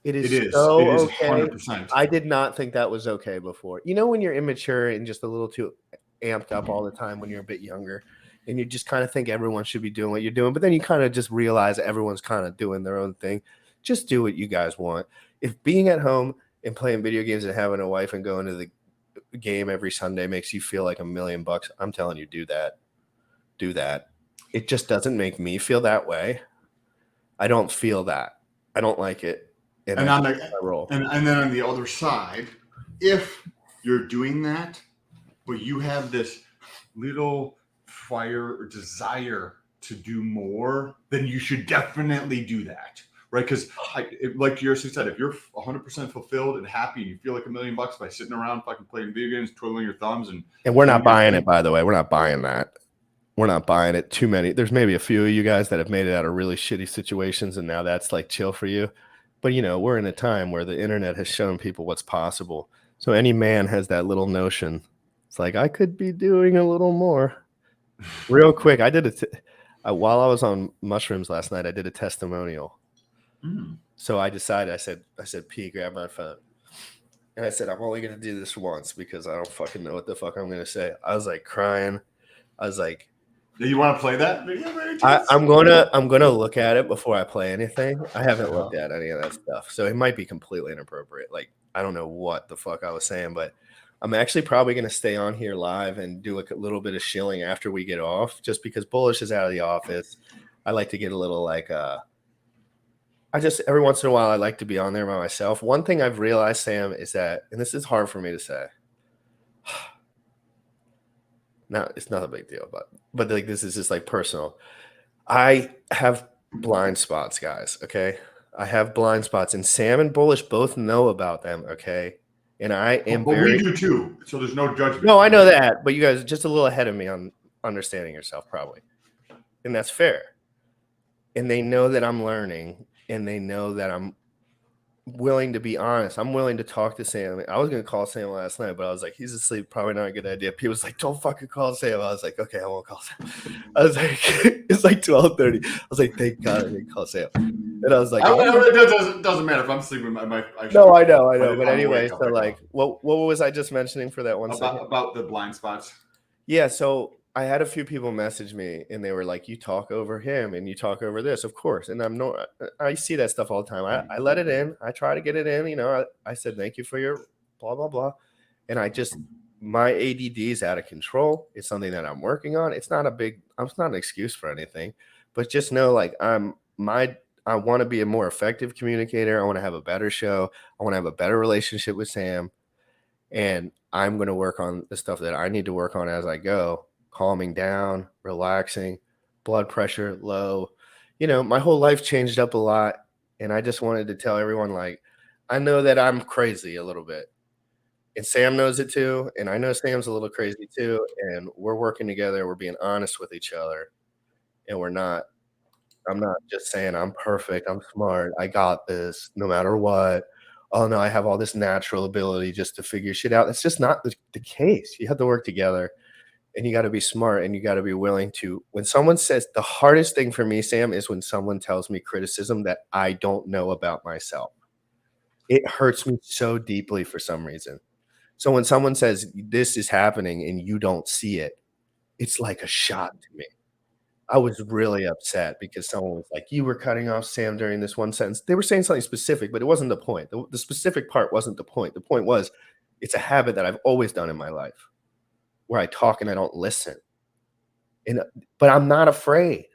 It is so okay. 100%. I did not think that was okay before. You know, when you're immature and just a little too amped up all the time when you're a bit younger, and you just kind of think everyone should be doing what you're doing, but then you kind of just realize everyone's kind of doing their own thing. Just do what you guys want. If being at home and playing video games and having a wife and going to the game every Sunday makes you feel like $1 million, I'm telling you, do that. Do that. It just doesn't make me feel that way. I don't feel that. I don't like it. And then on the other side, if you're doing that, but you have this little fire or desire to do more, then you should definitely do that. Right, because like you said, if you're 100% fulfilled and happy, and you feel like $1 million by sitting around fucking playing video games, twiddling your thumbs, and we're not buying it, by the way, we're not buying that. We're not buying it. Too many. There's maybe a few of you guys that have made it out of really shitty situations, and now that's like chill for you. But you know, we're in a time where the internet has shown people what's possible. So any man has that little notion. It's like I could be doing a little more. Real quick, I did while I was on mushrooms last night. I did a testimonial. So I decided, I said, P, grab my phone. And I said, I'm only going to do this once because I don't fucking know what the fuck I'm going to say. I was like crying. I was like, Do you want to play that video by any chance? I'm gonna look at it before I play anything. I haven't Yeah. looked at any of that stuff, so it might be completely inappropriate. Like I don't know what the fuck I was saying, but I'm actually probably gonna stay on here live and do a little bit of shilling after we get off, just because Bullish is out of the office. I like to get a little like I just every once in a while I like to be on there by myself. One thing I've realized, Sam, is that, and this is hard for me to say. No, it's not a big deal, but like this is just like personal. I have blind spots, guys. Okay, I have blind spots, and Sam and Bullish both know about them. Okay, and I am But very we do too, so there's no judgment. no, I know that, but you guys are just a little ahead of me on understanding yourself, probably, and that's fair. And they know that I'm learning, and they know that I'm willing to be honest. I'm willing to talk to Sam. I was gonna call Sam last night, but I was like, he's asleep. Probably not a good idea. People was like, don't fucking call Sam. I was like, okay, I won't call Sam. I was like, it's like 12:30. I was like, thank God I didn't call Sam. And I was like, it doesn't matter if I'm sleeping. no, I know. I'm But anyway, awake, I'll so pick like, up. what was I just mentioning for that 1 second? About the blind spots. Yeah, so I had a few people message me and they were like, you talk over him and you talk over this, of course. And I see that stuff all the time. I let it in. I try to get it in. You know, I said, thank you for your blah, blah, blah. And my ADD is out of control. It's something that I'm working on. It's not an excuse for anything, but just know like I want to be a more effective communicator. I want to have a better show. I want to have a better relationship with Sam. And I'm going to work on the stuff that I need to work on as I go, calming down, relaxing, blood pressure low. You know, my whole life changed up a lot. And I just wanted to tell everyone, like, I know that I'm crazy a little bit. And Sam knows it too. And I know Sam's a little crazy too. And we're working together. We're being honest with each other. And I'm not just saying I'm perfect. I'm smart. I got this no matter what. Oh no, I have all this natural ability just to figure shit out. That's just not the case. You have to work together and you got to be smart and you got to be willing to. When someone says, the hardest thing for me, Sam, is when someone tells me criticism that I don't know about myself. It hurts me so deeply for some reason. So when someone says this is happening and you don't see it, it's like a shot to me. I was really upset because someone was like, you were cutting off Sam during this one sentence. They were saying something specific, but it wasn't the point. The specific part wasn't the point. The point was, it's a habit that I've always done in my life where I talk and I don't listen. But I'm not afraid.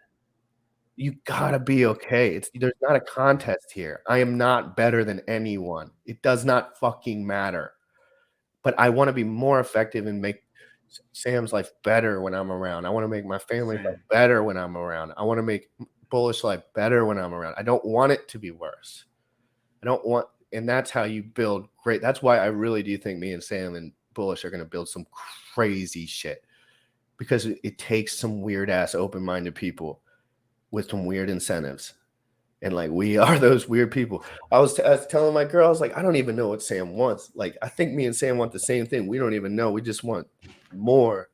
You gotta be okay. There's not a contest here. I am not better than anyone. It does not fucking matter. But I want to be more effective and make Sam's life better when I'm around. I want to make my family life better when I'm around. I want to make Bullish life better when I'm around. I don't want it to be worse. And that's how you build great. That's why I really do think me and Sam and Bullish are going to build some crazy shit, because it takes some weird ass open-minded people with some weird incentives. And like, we are those weird people. I was telling my girl, I was like, I don't even know what Sam wants. Like, I think me and Sam want the same thing. We don't even know. We just want more.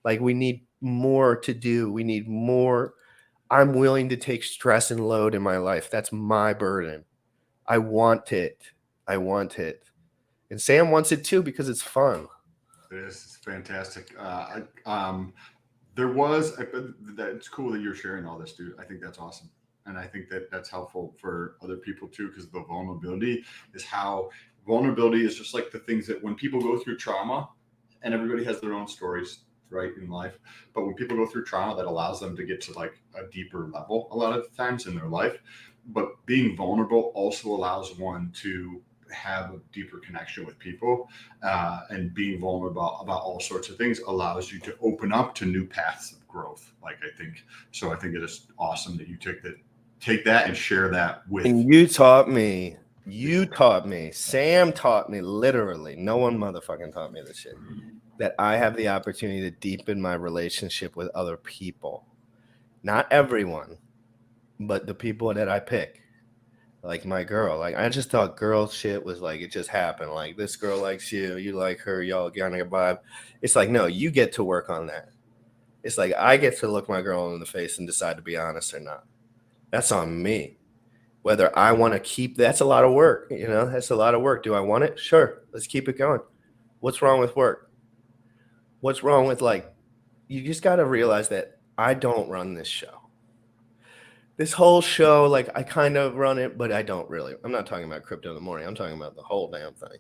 Like, we need more to do. We need more. I'm willing to take stress and load in my life. That's my burden. I want it. I want it. And Sam wants it too because it's fun. It is. It's fantastic. It's cool that you're sharing all this, dude. I think that's awesome. And I think that that's helpful for other people too, because the vulnerability is just like the things that when people go through trauma, and everybody has their own stories, right, in life. But when people go through trauma, that allows them to get to like a deeper level a lot of times in their life. But being vulnerable also allows one to have a deeper connection with people, and being vulnerable about all sorts of things allows you to open up to new paths of growth. Like, I think it is awesome that you take that and share that with. And you taught me. Sam taught me, literally. No one motherfucking taught me this shit. That I have the opportunity to deepen my relationship with other people. Not everyone, but the people that I pick. Like my girl. Like, I just thought girl shit was like, it just happened. Like, this girl likes you, you like her, y'all get on a vibe. It's like, no, you get to work on that. It's like, I get to look my girl in the face and decide to be honest or not. That's on me. Whether I want to keep, that's a lot of work. You know, that's a lot of work. Do I want it? Sure. Let's keep it going. What's wrong with work? What's wrong with, like, you just got to realize that I don't run this show. This whole show, like I kind of run it, but I don't really. I'm not talking about Crypto in the Morning. I'm talking about the whole damn thing,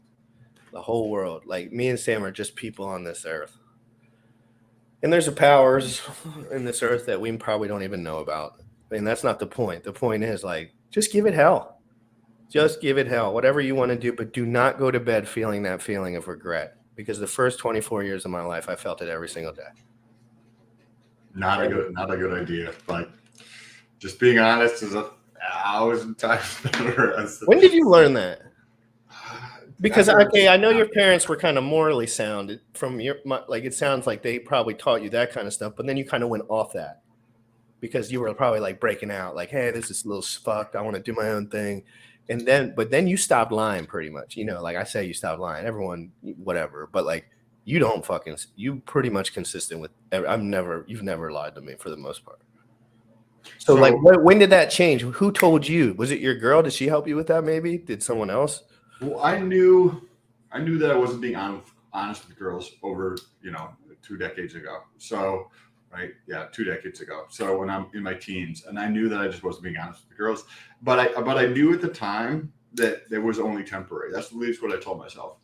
the whole world. Like me and Sam are just people on this earth. And there's powers in this earth that we probably don't even know about. And that's not the point. The point is like, just give it hell. Just give it hell. Whatever you want to do, but do not go to bed feeling that feeling of regret. Because the first 24 years of my life, I felt it every single day. Not a good idea. But just being honest is 1,000 times better. When did you learn that? Because okay, I know your parents were kind of morally sound from like it sounds like they probably taught you that kind of stuff, but then you kind of went off that because you were probably like breaking out, like, hey, this is a little fucked. I want to do my own thing, but then you stopped lying pretty much. You know, like I say, you stopped lying. Everyone, whatever, but like you pretty much consistent with. You've never lied to me for the most part. So like, when did that change? Who told you? Was it your girl? Did she help you with that? Maybe did someone else? Well, I knew that I wasn't being honest with girls over 2 decades ago. So, right, yeah, 2 decades ago. So when I'm in my teens, and I knew that I just wasn't being honest with the girls, but I knew at the time that it was only temporary. That's at least what I told myself.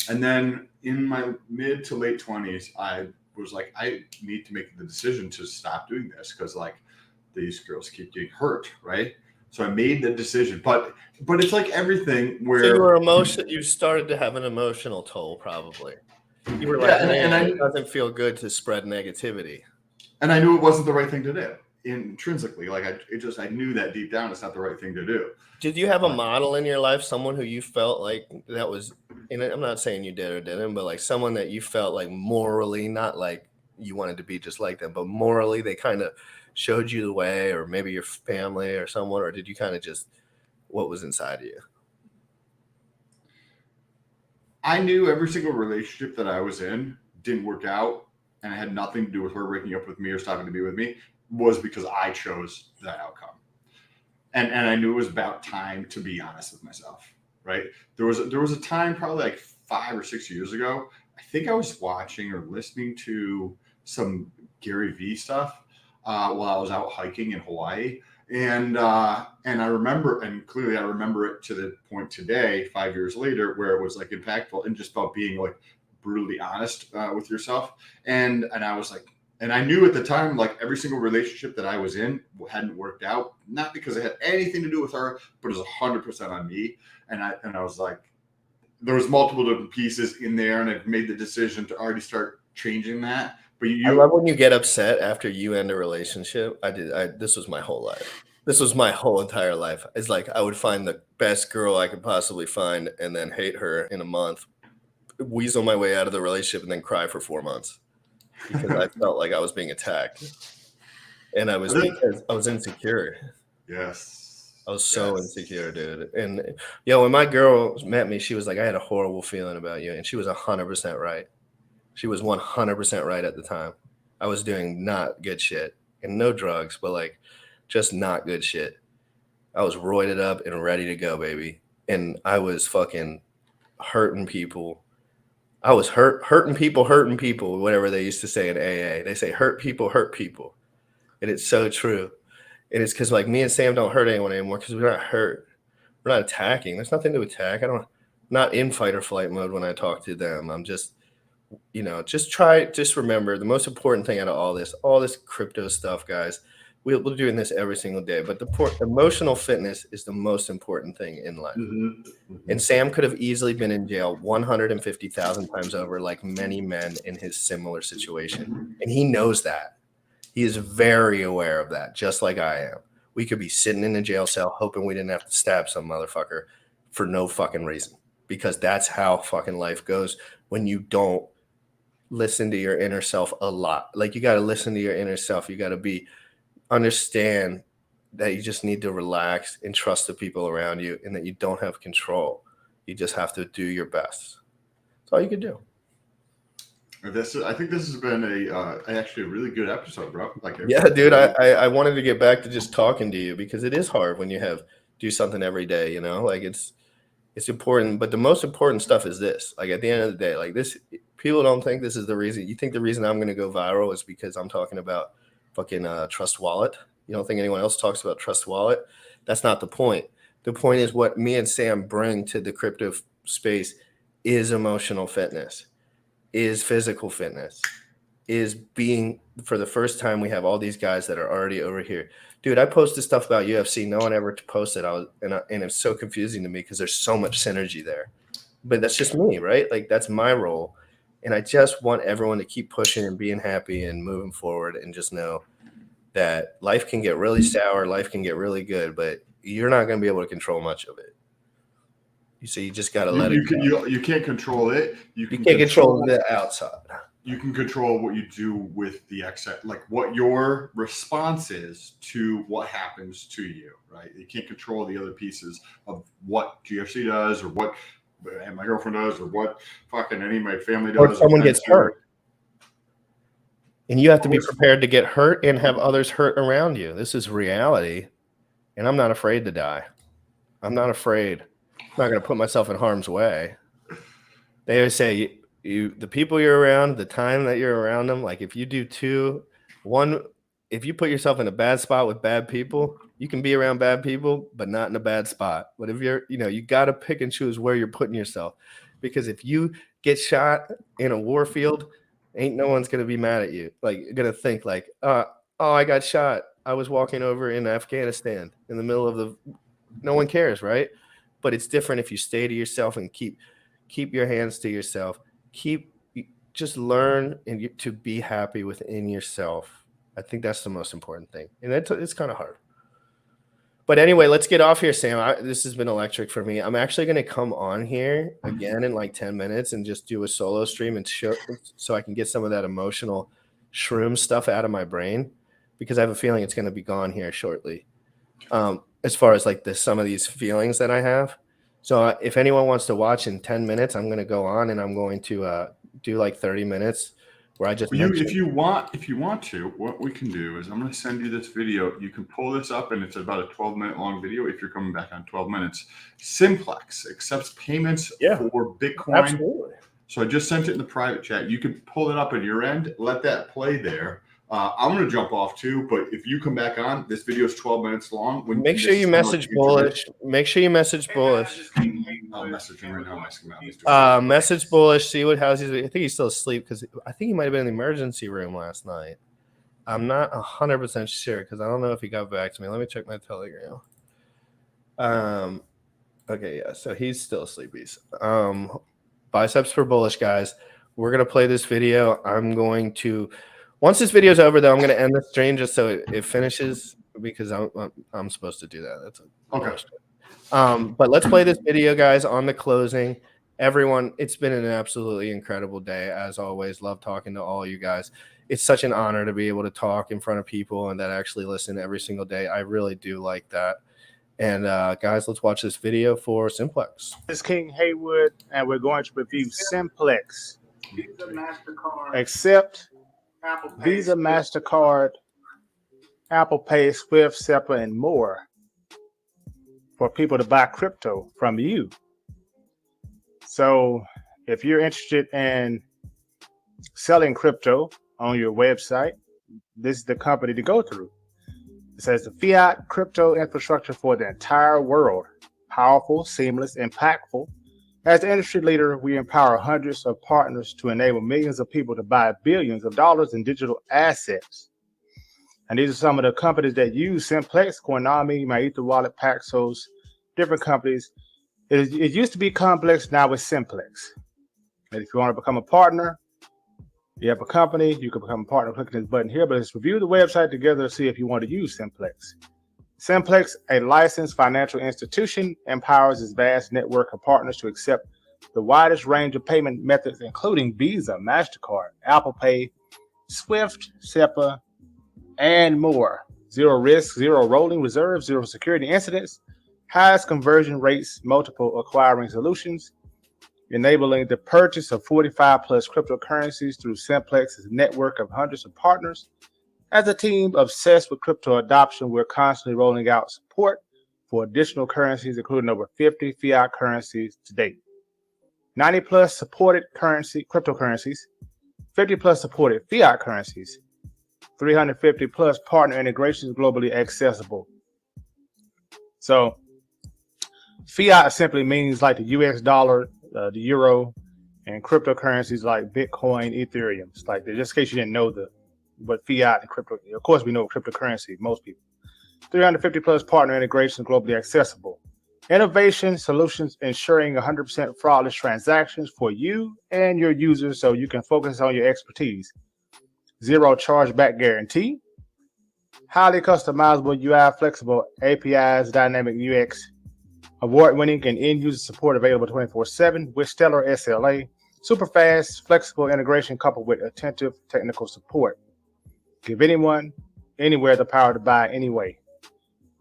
And then in my mid to late 20s, I was like, I need to make the decision to stop doing this because like these girls keep getting hurt, right? So I made the decision, but it's like everything where you started to have an emotional toll, probably. You were like, it doesn't feel good to spread negativity. And I knew it wasn't the right thing to do intrinsically. Like I knew that deep down, it's not the right thing to do. Did you have a model in your life, someone who you felt like that was, and I'm not saying you did or didn't, but like someone that you felt like morally, not like you wanted to be just like them, but morally they kind of showed you the way, or maybe your family or someone, or did you kind of just what was inside of you? I knew every single relationship that I was in didn't work out, and it had nothing to do with her breaking up with me or stopping to be with me, was because I chose that outcome. And I knew it was about time to be honest with myself, right? There was a time probably like 5 or 6 years ago, I think I was watching or listening to some Gary Vee stuff while I was out hiking in Hawaii. And I remember, and clearly I remember it to the point today, 5 years later, where it was like impactful and just about being like brutally honest with yourself. And I was like, and I knew at the time, like every single relationship that I was in hadn't worked out, not because it had anything to do with her, but it was 100% on me. And I was like, there was multiple different pieces in there, and I've made the decision to already start changing that. But I love when you get upset after you end a relationship. This was my whole life. This was my whole entire life. It's like I would find the best girl I could possibly find and then hate her in a month, weasel my way out of the relationship, and then cry for 4 months because I felt like I was being attacked. And because I was insecure. Yes. I was so insecure, dude. And when my girl met me, she was like, I had a horrible feeling about you. And she was 100% right. She was 100% right at the time. I was doing not good shit and no drugs, but like just not good shit. I was roided up and ready to go, baby. And I was fucking hurting people. I was hurting people, whatever they used to say in AA. They say hurt people. And it's so true. And it's because like me and Sam don't hurt anyone anymore because we're not hurt. We're not attacking. There's nothing to attack. I'm not in fight or flight mode when I talk to them. I'm just, just remember the most important thing out of all this crypto stuff, guys. We're doing this every single day, but the emotional fitness is the most important thing in life. Mm-hmm. Mm-hmm. And Sam could have easily been in jail 150,000 times over, like many men in his similar situation. And he knows that. He is very aware of that, just like I am. We could be sitting in a jail cell hoping we didn't have to stab some motherfucker for no fucking reason, because that's how fucking life goes when you don't listen to your inner self a lot. Like you got to listen to your inner self. You got to understand that you just need to relax and trust the people around you, and that you don't have control. You just have to do your best. That's all you can do. I think this has been actually a really good episode, bro. Yeah, dude. I wanted to get back to just talking to you because it is hard when you do something every day. Like It's important, but the most important stuff is this. Like at the end of the day, like this, people don't think this is the reason. You think the reason I'm going to go viral is because I'm talking about fucking Trust Wallet. You don't think anyone else talks about Trust Wallet? That's not the point. The point is what me and Sam bring to the crypto space is emotional fitness, is physical fitness, is being, for the first time, we have all these guys that are already over here. Dude, I posted stuff about UFC. No one ever posted. And it's so confusing to me because there's so much synergy there. But that's just me, right? Like that's my role. And I just want everyone to keep pushing and being happy and moving forward and just know that life can get really sour, life can get really good, but you're not going to be able to control much of it. So you just got to let it go. You can't control it. You can't control the outside. You can control what you do with the excess, like what your response is to what happens to you, right? You can't control the other pieces of what GFC does or what my girlfriend does or what fucking any of my family does. Or someone gets hurt. And you have to be prepared to get hurt and have others hurt around you. This is reality. And I'm not afraid to die. I'm not afraid. I'm not going to put myself in harm's way. They always say, the people you're around, the time that you're around them, like if you do if you put yourself in a bad spot with bad people, you can be around bad people, but not in a bad spot. But if you're, you got to pick and choose where you're putting yourself, because if you get shot in a war field, ain't no one's going to be mad at you. Like, you're going to think like, oh, I got shot. I was walking over in Afghanistan in the middle of no one cares. Right. But it's different if you stay to yourself and keep your hands to yourself. Just learn to be happy within yourself. I think that's the most important thing. And it's kind of hard. But anyway, let's get off here, Sam. This has been electric for me. I'm actually going to come on here again in like 10 minutes and just do a solo stream and so I can get some of that emotional shroom stuff out of my brain, because I have a feeling it's going to be gone here shortly. As far as like some of these feelings that I have. So if anyone wants to watch in 10 minutes, I'm going to go on and I'm going to do like 30 minutes where I just if you want to, what we can do is I'm going to send you this video. You can pull this up and it's about a 12-minute long video. If you're coming back on 12 minutes, Simplex accepts payments for Bitcoin. Absolutely. So I just sent it in the private chat. You can pull it up on your end, let that play there. I'm going to jump off too, but if you come back on, this video is 12 minutes long. Make sure you message Bullish. Make sure you message Bullish. I'll message him right now. Message Bullish. See how's he. I think he's still asleep because I think he might have been in the emergency room last night. I'm not 100% sure because I don't know if he got back to me. Let me check my Telegram. Okay, yeah. So he's still asleep. Biceps for Bullish, guys. We're gonna play this video. Once this video is over, though, I'm going to end the stream just so it finishes because I'm supposed to do that. That's okay. But let's play this video, guys, on the closing. Everyone, it's been an absolutely incredible day, as always. Love talking to all you guys. It's such an honor to be able to talk in front of people and that actually listen every single day. I really do like that. And, guys, let's watch this video for Simplex. This is King Haywood, and we're going to review Simplex. Visa, MasterCard, Accept Apple Pay, Visa, MasterCard, Apple Pay, Swift, SEPA, and more for people to buy crypto from you. So if you're interested in selling crypto on your website, this is the company to go through. It says the fiat crypto infrastructure for the entire world. Powerful, seamless, impactful. As the industry leader, we empower hundreds of partners to enable millions of people to buy billions of dollars in digital assets. And these are some of the companies that use Simplex, Coinami, MyEtherWallet, Paxos, different companies. It used to be complex, now it's Simplex. And if you want to become a partner, you have a company, you can become a partner clicking this button here, but let's review the website together to see if you want to use Simplex. Simplex, a licensed financial institution, empowers its vast network of partners to accept the widest range of payment methods, including Visa, MasterCard, Apple Pay, Swift, SEPA, and more. Zero risk, zero rolling reserves, zero security incidents, highest conversion rates, multiple acquiring solutions, enabling the purchase of 45 plus cryptocurrencies through Simplex's network of hundreds of partners. As a team obsessed with crypto adoption, we're constantly rolling out support for additional currencies, including over 50 fiat currencies to date. 90 plus supported cryptocurrencies, 50 plus supported fiat currencies, 350 plus partner integrations globally accessible. So fiat simply means like the US dollar, the euro, and cryptocurrencies like Bitcoin, Ethereum. It's like, just in case you didn't know what fiat and crypto, of course we know cryptocurrency, most people. 350 plus partner integrations globally accessible. Innovation solutions ensuring 100% flawless transactions for you and your users so you can focus on your expertise. Zero chargeback guarantee. Highly customizable UI, flexible APIs, dynamic UX, award-winning and end-user support available 24/7 with stellar SLA, super fast, flexible integration coupled with attentive technical support. Give anyone, anywhere the power to buy anyway.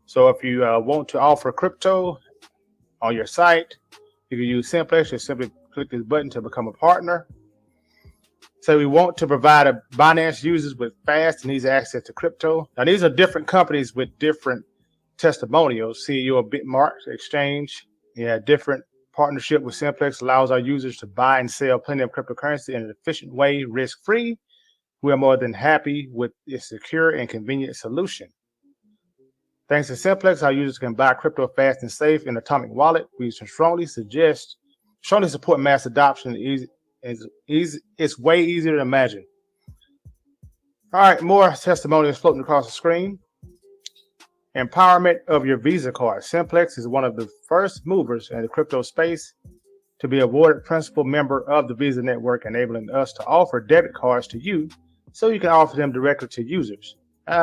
So if you want to offer crypto on your site, you can use Simplex. Just simply click this button to become a partner. So we want to provide Binance users with fast and easy access to crypto. Now these are different companies with different testimonials. See your Bitmark exchange. Yeah, different partnership with Simplex allows our users to buy and sell plenty of cryptocurrency in an efficient way, risk-free. We are more than happy with its secure and convenient solution. Thanks to Simplex, our users can buy crypto fast and safe in Atomic Wallet. We strongly support mass adoption. It's way easier to imagine. All right, more testimonials floating across the screen. Empowerment of your Visa card. Simplex is one of the first movers in the crypto space to be awarded principal member of the Visa network, enabling us to offer debit cards to you so you can offer them directly to users.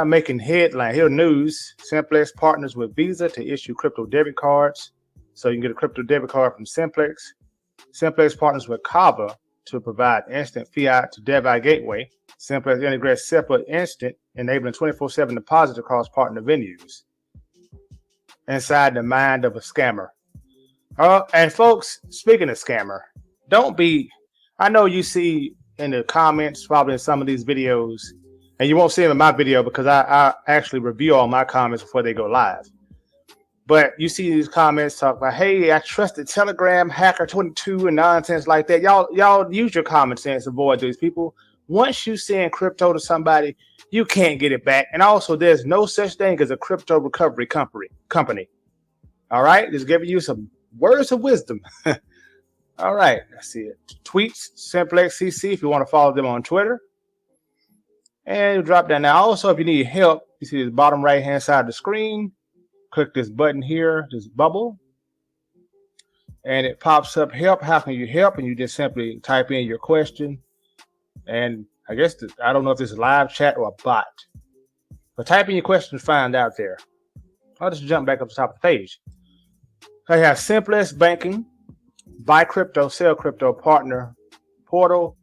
Making headline here news, Simplex partners with Visa to issue crypto debit cards. So you can get a crypto debit card from Simplex. Simplex partners with Kava to provide instant fiat to DeFi gateway. Simplex integrates SEPA Instant, enabling 24/7 deposit across partner venues. Inside the mind of a scammer. And folks, speaking of scammer, I know you see in the comments, probably in some of these videos, and you won't see them in my video because I actually review all my comments before they go live. But you see these comments talk about, hey, I trusted Telegram, Hacker22, and nonsense like that. Y'all use your common sense to avoid these people. Once you send crypto to somebody, you can't get it back. And also, there's no such thing as a crypto recovery company. All right, just giving you some words of wisdom. All right, let's see it. Tweets, Simplex CC, if you want to follow them on Twitter. And you drop down. Now, also, if you need help, you see the bottom right-hand side of the screen. Click this button here, this bubble, and it pops up help. How can you help? And you just simply type in your question. And I guess I don't know if this is live chat or a bot, but type in your question to find out there. I'll just jump back up to the top of the page. So I have Simplex Banking, buy crypto, sell crypto partner portal,